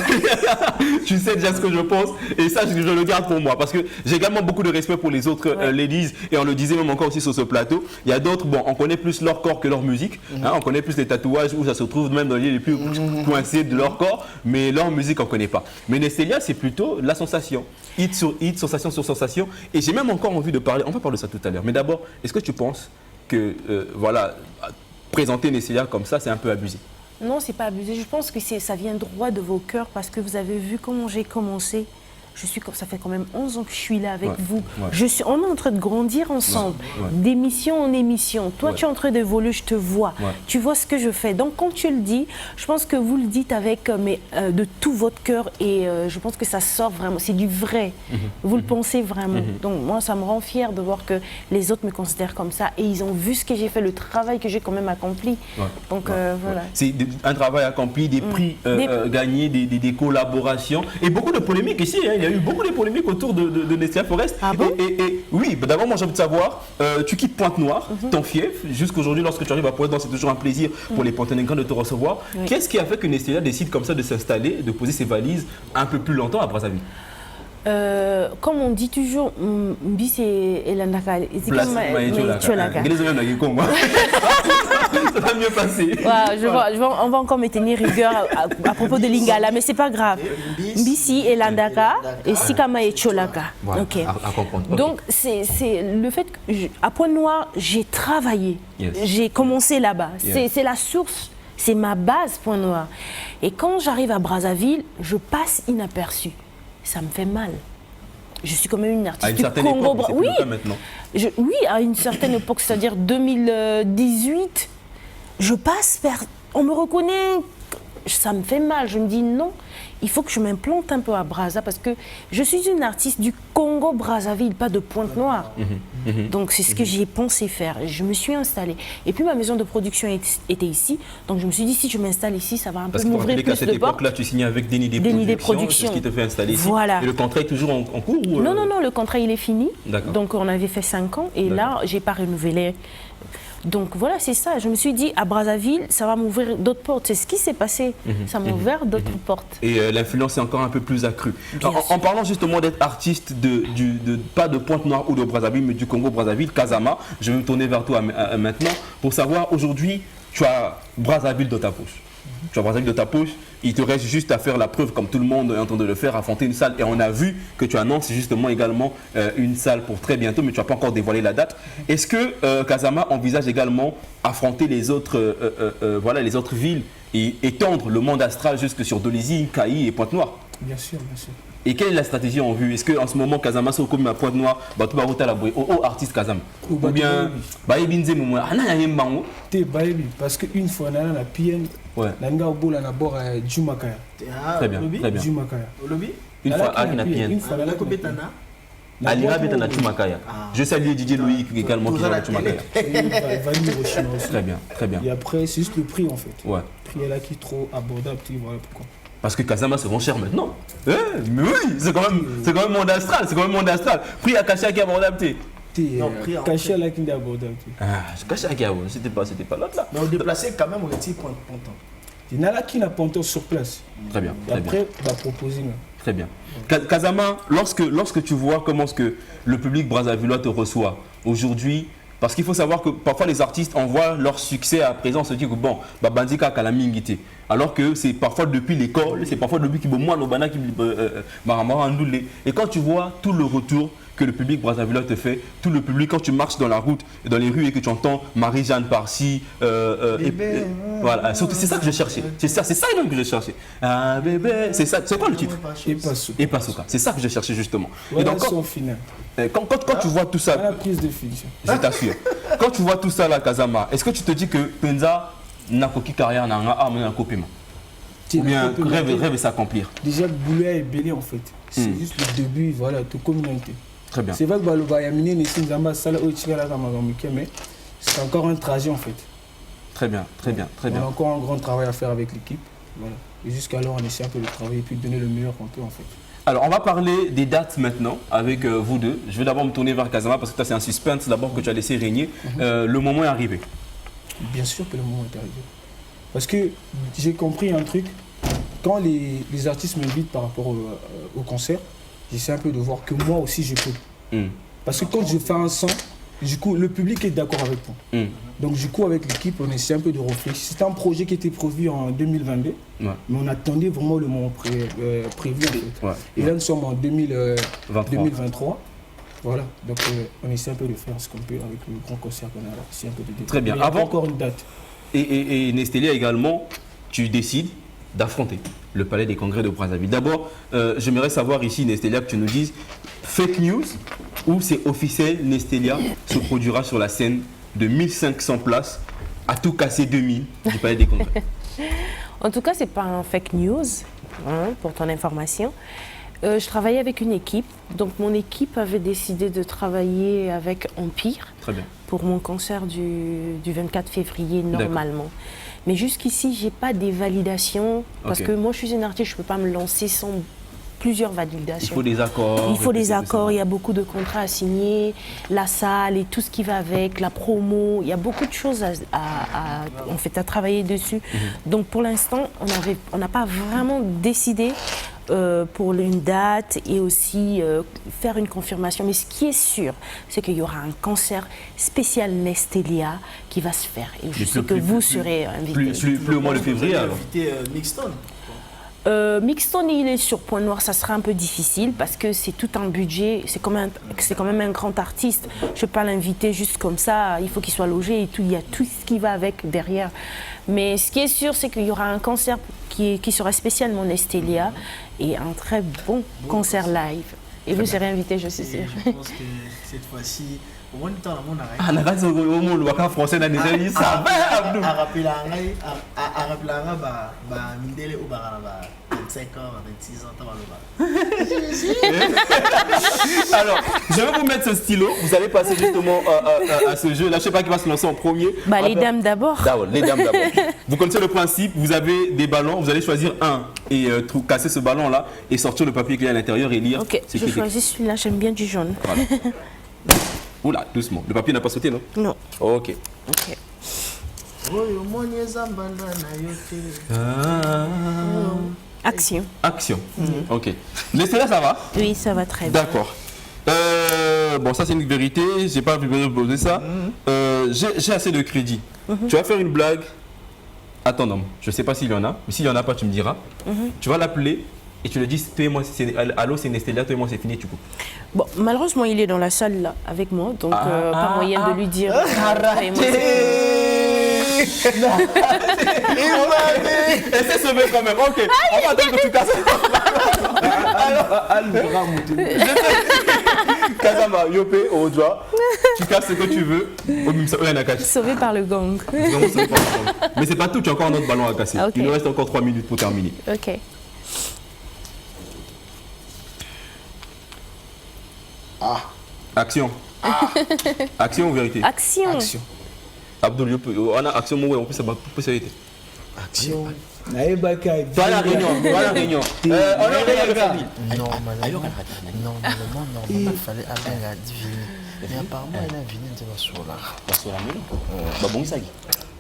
Tu sais déjà ce que je pense. Et ça, je le garde pour moi. Parce que j'ai également beaucoup de respect pour les autres ladies. Et on le disait même encore aussi sur ce plateau. Il y a d'autres, bon, on connaît plus leur corps que leur musique. Hein, on connaît plus les tatouages où ça se trouve même dans les lieux les plus coincés de leur corps. Mais leur musique, on ne connaît pas. Mais Nestelia, c'est plutôt la sensation. Hit sur hit, sensation sur sensation. Et j'ai même encore envie de parler. On va parler de ça tout à l'heure. Mais d'abord, est-ce que tu penses que, voilà, présenter Nessélia comme ça, c'est un peu abusé? Non, c'est pas abusé. Je pense que ça vient droit de vos cœurs parce que vous avez vu comment j'ai commencé. Ça fait quand même 11 ans que je suis là avec vous. On est en train de grandir ensemble, d'émission en émission. Toi, tu es en train d'évoluer, je te vois. Tu vois ce que je fais. Donc, quand tu le dis, je pense que vous le dites avec de tout votre cœur et je pense que ça sort vraiment. C'est du vrai. Vous le pensez vraiment. Donc, moi, ça me rend fière de voir que les autres me considèrent comme ça et ils ont vu ce que j'ai fait, le travail que j'ai quand même accompli. Donc, voilà. C'est un travail accompli, des prix gagnés, des collaborations et beaucoup de polémiques ici. Hein. Il y a eu beaucoup de polémiques autour de Nessélia Forest. Ah bon? Et oui, d'abord, moi j'ai envie de savoir, tu quittes Pointe-Noire, ton fief, jusqu'aujourd'hui, lorsque tu arrives à Pointe-Noire, c'est toujours un plaisir pour les Ponténégrins de te recevoir. Qu'est-ce qui a fait que Nessélia décide comme ça de s'installer, de poser ses valises un peu plus longtemps à Brazzaville? Comme on dit toujours, Mbisi et Landaka. Ça va mieux passer. On va encore me tenir rigueur à propos de Lingala, mais c'est pas grave. Mbisi et Landaka et Sikama et Cholaka. Voilà, ok. à comprendre. Donc c'est le fait qu'à Pointe-Noire, j'ai travaillé. J'ai commencé là-bas. C'est la source. C'est ma base, Pointe-Noire. Et quand j'arrive à Brazzaville, je passe inaperçu. Ça me fait mal. Je suis quand même une artiste du Congo. Oui, maintenant. Oui, à une certaine époque, c'est-à-dire 2018, je passe vers... On me reconnaît, ça me fait mal. Je me dis non, il faut que je m'implante un peu à Brazza parce que je suis une artiste du Congo-Brazzaville, pas de Pointe-Noire. Donc c'est ce que j'ai pensé faire. Je me suis installée. Et puis ma maison de production était ici. Donc je me suis dit, si je m'installe ici, ça va un peu m'ouvrir plus de portes. Parce qu'à cette époque-là, tu signais avec Déni des Productions. C'est ce qui te fait installer ici. Voilà. Et le contrat est toujours en cours ou Non, le contrat il est fini. Donc on avait fait 5 ans et là, j'ai pas renouvelé. Donc voilà, c'est ça. Je me suis dit, à Brazzaville, ça va m'ouvrir d'autres portes. C'est ce qui s'est passé. Ça m'a ouvert d'autres portes. Et l'influence est encore un peu plus accrue. En parlant justement d'être artiste, pas de Pointe-Noire ou de Brazzaville, mais du Congo-Brazzaville, Kazama, je vais me tourner vers toi maintenant pour savoir, aujourd'hui, tu as Brazzaville dans ta poche. Tu as Brazzaville de ta poche, il te reste juste à faire la preuve, comme tout le monde est en train de le faire, affronter une salle. Et on a vu que tu annonces justement également une salle pour très bientôt, mais tu n'as pas encore dévoilé la date. Est-ce que Kazama envisage également affronter les autres villes et étendre le monde astral jusque sur Dolisie, Kaï et Pointe-Noire? Bien sûr, bien sûr. Et quelle est la stratégie en vue? Est-ce qu'en ce moment, Kazama, c'est comme à Pointe-Noire, tu vas au artiste Kazama? Ou bien, parce qu'une fois, on a la PN, on a la bord Jumakaya. Très bien, très bien. Jumakaya. Une fois, à la PN. Une fois, Alira Betana Chumakaya. Je salue Didier Loïc également qui va à Chumakaya. Très bien, très bien. Et après, c'est juste le prix en fait. Ouais. Le prix est là qui est trop abordable, voilà pourquoi. Parce que Kazama se vend cher maintenant. Mais oui, c'est quand même monde astral, c'est quand même monde astral. Prix à Kacha qui est abordable. Non, prix à Kacha là qui est abordable. Ah, Kacha qui est abordable, c'était pas l'autre là. Mais on déplaçait quand même au petit point. Il y en a là qui n'a pas sur place. Très bien. Et après, on va proposer. Très bien. Kazama, lorsque tu vois comment est-ce que le public brazzavillois te reçoit aujourd'hui, parce qu'il faut savoir que parfois les artistes envoient leur succès à présent, on se dit que bon, Bandika Kalamingité. Alors que c'est parfois depuis l'école, c'est parfois depuis qu'il et quand tu vois tout le retour que le public brazzavillois te fait, tout le public quand tu marches dans la route, dans les rues et que tu entends Marie-Jeanne par-ci, voilà, c'est ça que je cherchais. C'est ça que je cherchais. Ah bébé, c'est ça. C'est quoi le titre? Epasuka. C'est ça que je cherchais justement. Voilà, et donc quand tu vois tout ça, la prise de fiction. Je t'assure. Quand tu vois tout ça là, Kazama, est-ce que tu te dis que Penza n'a qu'aucune carrière n'a un copiment? Ou bien rêve s'accomplir? Déjà, le boulot est belé en fait. C'est juste le début, voilà, de communauté. Très bien. C'est vrai que mais c'est encore un trajet en fait. Très bien, très bien, très bien. On a encore un grand travail à faire avec l'équipe. Voilà. Et jusqu'alors, on essaie un peu de travailler et puis de donner le meilleur qu'on peut en fait. Alors, on va parler des dates maintenant avec vous deux. Je vais d'abord me tourner vers Kazama parce que c'est un suspense d'abord que tu as laissé régner. Le moment est arrivé. Bien sûr que le moment est arrivé. Parce que j'ai compris un truc. Quand les artistes m'invitent par rapport au concert, j'essaie un peu de voir que moi aussi je peux. Parce que quand je fais un son, du coup, le public est d'accord avec moi. Donc du coup, avec l'équipe, on essaie un peu de réfléchir. C'était un projet qui était prévu en 2022, mais on attendait vraiment le moment prévu en fait. Et là, nous sommes en 2023. Voilà, donc on essaie un peu de faire ce qu'on peut avec le grand concert qu'on a là. C'est un peu de détails. Très bien. Mais il y a pas Avant- encore une date. Et Nestelia également, tu décides d'affronter le Palais des Congrès de Brazzaville. D'abord, j'aimerais savoir ici, Nestelia, que tu nous dises fake news ou c'est officiel, Nestelia se produira sur la scène de 1500 places à tout casser 2000 du Palais des Congrès. En tout cas, c'est pas un fake news, hein, pour ton information. Je travaillais avec une équipe, donc mon équipe avait décidé de travailler avec Empire Très bien. pour mon concert du 24 février normalement. Mais jusqu'ici, j'ai pas des validations parce Ok. que moi, je suis une artiste, je peux pas me lancer sans plusieurs Il validations. faut des accords. Il faut des et tout ça. accords, il y a beaucoup de contrats à signer, la salle et tout ce qui va avec, la promo, il y a beaucoup de choses en fait, à travailler dessus. Donc pour l'instant, on n'a pas vraiment décidé pour une date et aussi faire une confirmation. Mais ce qui est sûr, c'est qu'il y aura un concert spécial Nestelia qui va se faire. Et je sais que vous serez invités. Plus au mois de février alors. Invité Mixton. Mixton, il est sur Point Noir, ça sera un peu difficile parce que c'est tout un budget, c'est quand même un grand artiste. Je ne peux pas l'inviter juste comme ça, il faut qu'il soit logé et tout, il y a tout ce qui va avec derrière. Mais ce qui est sûr, c'est qu'il y aura un concert qui sera spécialement Nestelia et un très bon concert live. Et vous serez invité, je suis sûre. Je pense que cette fois-ci, au moins du temps, on a Ah, la race au monde, le français n'a déjà dit ça. à rappeler Mindele ou 25 ans, 26 ans, Alors, je vais vous mettre ce stylo. Vous allez passer justement à ce jeu. Là, je ne sais pas qui va se lancer en premier. Bah, les dames d'abord. D'accord, les dames d'abord. Vous connaissez le principe. Vous avez des ballons. Vous allez choisir un et casser ce ballon-là et sortir le papier qu'il y a à l'intérieur et lire. Ok, ce qui je est écrit. choisis celui-là, j'aime bien du jaune. Voilà. Oula, doucement. Le papier n'a pas sauté, non? Non. Ok. Ok. Action. Action. Ok. Laissez là, ça va? Oui, ça va très bien. D'accord. Bon, ça c'est une vérité, j'ai pas besoin de poser ça. J'ai assez de crédit. Tu vas faire une blague à ton homme. Je sais pas s'il y en a, mais s'il y en a pas, tu me diras. Tu vas l'appeler et tu lui dis, toi et moi, allô, c'est Nestelia, toi et moi, c'est fini, tu coupes. Bon, malheureusement, il est dans la salle là avec moi, donc pas moyen de lui dire. Essaie de sauver quand même. Ok, on va attendre que tu casses. Kazama, Yopé, Odwa, tu casses ce que tu veux. Sauvé par le gang. Vraiment, sauvé par le gang. Mais c'est pas tout, tu as encore un autre ballon à casser. Ok. Il nous reste encore 3 minutes pour terminer. Ok. Action. Action ou vérité? Action. Action. Abdul Yopé, on a action, on peut savoir vérité. Action. Toi à la réunion, toi à la réunion. On est en réunion de famille. Normalement, il fallait aller à Divini. Mais apparemment, il a venu de la sola. La sola melo. Bah bon, ça y est.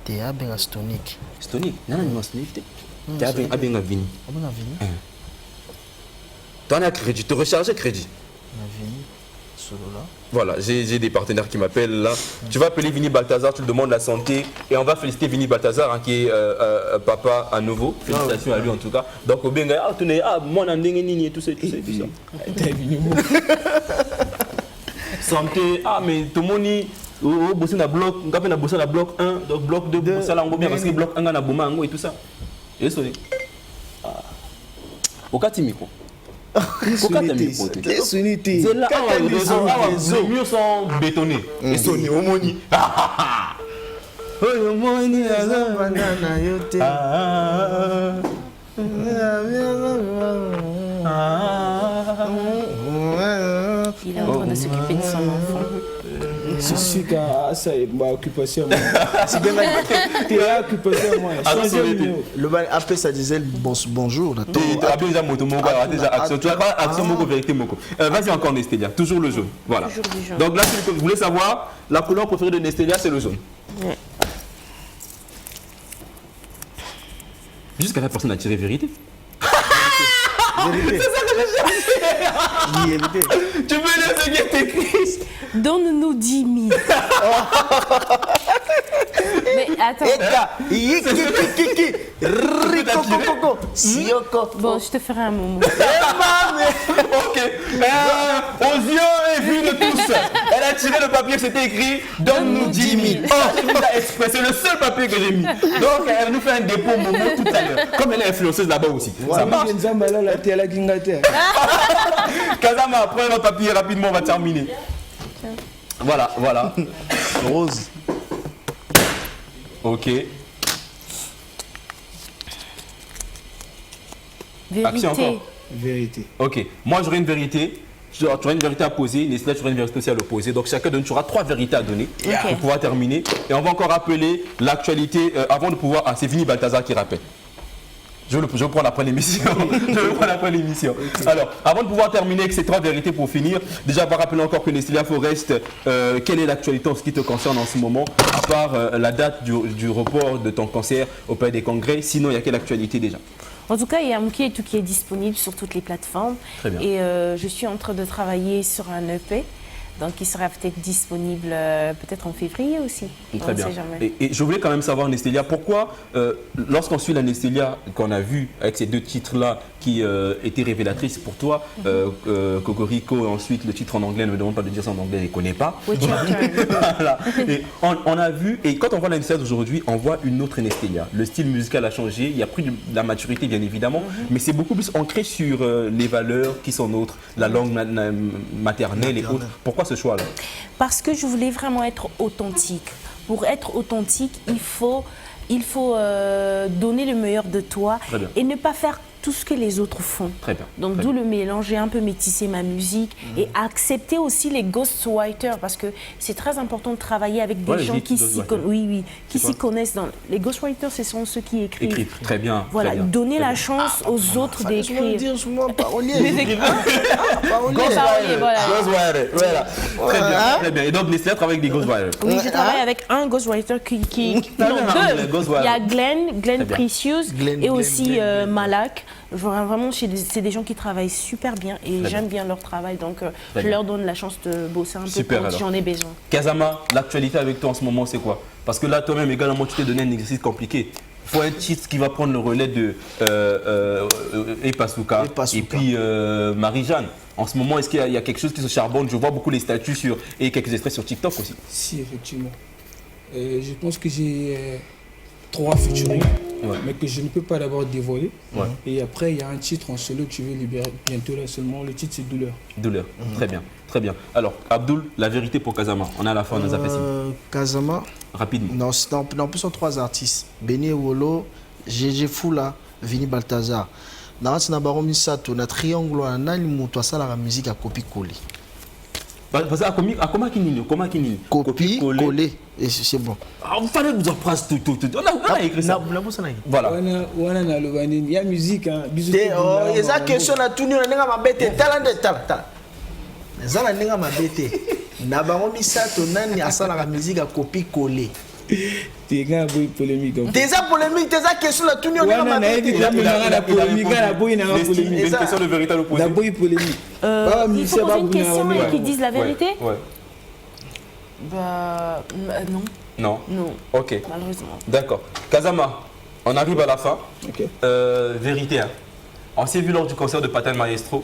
T'es à Ben Stonic. Stonic, non, non, Stonic. T'es à Ben Vini. On a venu. Toi, on a crédit, tu recharges crédit. On a venu. Solo là. Voilà, j'ai des partenaires qui m'appellent là. Tu vas appeler Vini Balthazar, tu lui demandes la santé et on va féliciter Vini Balthazar hein, qui est papa à nouveau. Félicitations à lui en tout cas. Donc au Benga, ah tu n'es moi et tout ça, tout ça. T'es venu où? Santé, ah mais tout le monde au bosser dans bloc, on a bosser dans bloc 1, donc bloc 2, bosser là bien parce que bloc 1 on a bomba et tout ça. Et ça. Au cas micro. Pourquoi t'as mis pour Les sunités. c'est là les murs sont bétonnés. Et sont au moni. Oh, moni, Banana yote. Il est en train de s'occuper de son enfant. C'est sûr qu'à ça, il m'a occupé ça. T'es là occupé ça, moi. Changez le numéro. Le bal après ça disait bonjour. Tu as déjà moto moko, déjà action. Tu as pas action moko, vérité moko. Vas-y encore Nestelia, toujours le jaune. Voilà. Toujours du jaune. Donc là, si vous voulez savoir, la couleur préférée de Nestelia, c'est le jaune. Ouais. Jusqu'à la personne a tiré vérité. Vérité. Vérité. Tu veux lire ce qui est écrit? Donne-nous 10 000. Mais attends. Eka. Yiki. Rico coco. Sioko. Bon, je te ferai un moment. Ok. Aux yeux et vu de tous. Elle a tiré le papier, c'était écrit « Donne-nous 10 000 ». Oh, j'ai mis ça exprès, c'est le seul papier que j'ai mis. Donc, elle nous fait un dépôt Momo tout à l'heure. Comme elle est influenceuse là-bas aussi. Ça marche. Kazama, prenez votre papier rapidement, on va terminer. Voilà, voilà. Rose. Ok. Vérité. Action encore. Vérité. Ok. Moi, j'aurais une vérité. Tu auras une vérité à poser. Nestlé, tu auras une vérité aussi à l'opposer. Donc, chacun de nous, tu auras 3 vérités à donner pour pouvoir terminer. Et on va encore rappeler l'actualité avant de pouvoir. Ah, c'est Vini Balthazar qui rappelle. Je vais prendre après l'émission. Alors, avant de pouvoir terminer avec ces 3 vérités pour finir, déjà, on va rappeler encore que Nestlé Forest, quelle est l'actualité en ce qui te concerne en ce moment, à part la date du report de ton concert au Palais des Congrès. Sinon, il y a quelle actualité déjà? En tout cas, il y a Mouki et tout qui est disponible sur toutes les plateformes. Très bien. Et je suis en train de travailler sur un EP. Donc, il sera peut-être disponible peut-être en février aussi. Très bien. On ne sait jamais. Et je voulais quand même savoir, Nestélia, pourquoi, lorsqu'on suit la Nestélia qu'on a vue avec ces 2 titres-là qui étaient révélatrices pour toi, Cocorico et ensuite le titre en anglais, ne me demande pas de dire ça en anglais, je ne connais pas. Voilà. Et on a vu, et quand on voit la Nestélia d'aujourd'hui, on voit une autre Nestélia. Le style musical a changé, il y a pris de la maturité bien évidemment, mais c'est beaucoup plus ancré sur les valeurs qui sont nôtres, la langue maternelle et autres. Pourquoi ce choix-là? Parce que je voulais vraiment être authentique. Pour être authentique, il faut donner le meilleur de toi et ne pas faire tout ce que les autres font. Très bien. Donc d'où le mélange, j'ai un peu métissé ma musique et accepter aussi les ghostwriters parce que c'est très important de travailler avec des gens qui s'y connaissent. Les ghostwriters, ce sont ceux qui écrivent. Très bien. Voilà, très bien. Donner la chance aux autres d'écrire. Ghostwriter, voilà. Très bien. Et donc Nestlé travaille avec des ghostwriters. Oui, je travaille avec un ghostwriter qui non, 2. Il y a Glenn Precious et aussi Malak. Vraiment, c'est des gens qui travaillent super bien et j'aime bien leur travail. Donc, je leur donne la chance de bosser un peu quand j'en ai besoin. Kazama, l'actualité avec toi en ce moment, c'est quoi? Parce que là, toi-même, également, tu t'es donné un exercice compliqué. Il faut un titre qui va prendre le relais de Epasuka et puis Marie-Jeanne. En ce moment, est-ce qu'il y a quelque chose qui se charbonne? Je vois beaucoup les statuts et quelques extraits sur TikTok aussi. Si, effectivement. Je pense que j'ai 3 featuring, mais que je ne peux pas d'abord dévoiler. Et après, il y a un titre en solo que je vais libérer bientôt là seulement. Le titre, c'est Douleur. Douleur. Très bien. Très bien. Alors, Abdoul, la vérité pour Kazama. On est à la fin, on a fait Kazama. Rapidement. Non, en plus, ce sont 3 artistes. Benny Wolo, GG Fula, Vini Balthazar. Dans ce Nabarom Misato, on a triangle, on a la musique à copie-coller. Parce à comment qu'il Copie-coller. Et c'est bon. Il fallait vous en prendre tout. On a écrit ça. Voilà. Il y a musique. Il y a question à tout le monde. Nabarom Misato, on a la musique à copie-coller. T'es un peu polémique. T'es polémique, t'es question là tout le monde. Une question de vérité à l'opposé. Il faut poser une question et qu'ils disent la vérité. Non. Non. Non. Ok. Malheureusement. D'accord. Kazama, on arrive à la fin. Vérité. On s'est vu lors du concert de Patel Maestro.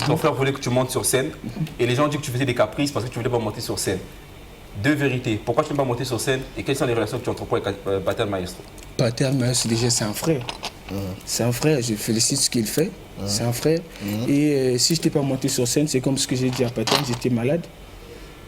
Ton frère voulait que tu montes sur scène et les gens ont dit que tu faisais des caprices parce que tu ne voulais pas monter sur scène. 2 vérités. Pourquoi tu n'es pas monté sur scène et quelles sont les relations que tu entreprends avec Patel Maestro? Patel Maestro, déjà, c'est un frère. C'est un frère, je félicite ce qu'il fait. C'est un frère. Et si je n'étais pas monté sur scène, c'est comme ce que j'ai dit à Patel, j'étais malade.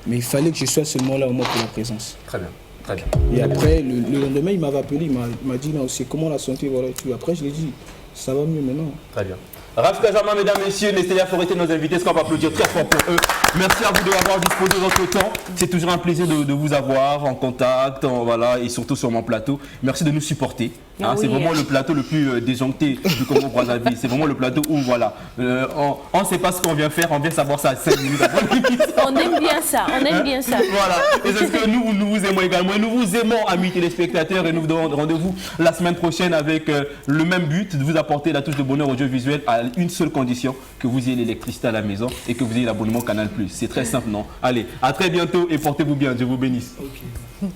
Mais il fallait que je sois seulement là au moins pour la présence. Très bien. Très bien. Et après, le lendemain, il m'avait appelé, il m'a dit non, c'est comment la santé, voilà et tout. Après, je lui ai dit, ça va mieux maintenant. Très bien. Raf Kazama, mesdames, messieurs, Nestlé Forest, nos invités, est-ce qu'on va applaudir très fort pour eux? Merci à vous d'avoir disposé de votre temps. C'est toujours un plaisir de vous avoir en contact, voilà, et surtout sur mon plateau. Merci de nous supporter. C'est vraiment le plateau le plus déjoncté du Congo-Brazzaville. C'est vraiment le plateau où, voilà, on ne sait pas ce qu'on vient faire, on vient savoir ça à 5 minutes avant l'émission. On aime bien ça, on aime bien ça. Voilà, et c'est ce que nous vous aimons également. Et nous vous aimons, amis téléspectateurs, et nous vous donnons rendez-vous la semaine prochaine avec le même but, de vous apporter la touche de bonheur audiovisuel à une seule condition, que vous ayez l'électricité à la maison et que vous ayez l'abonnement Canal+. C'est très simple, non? Allez, à très bientôt et portez-vous bien. Dieu vous bénisse. Okay.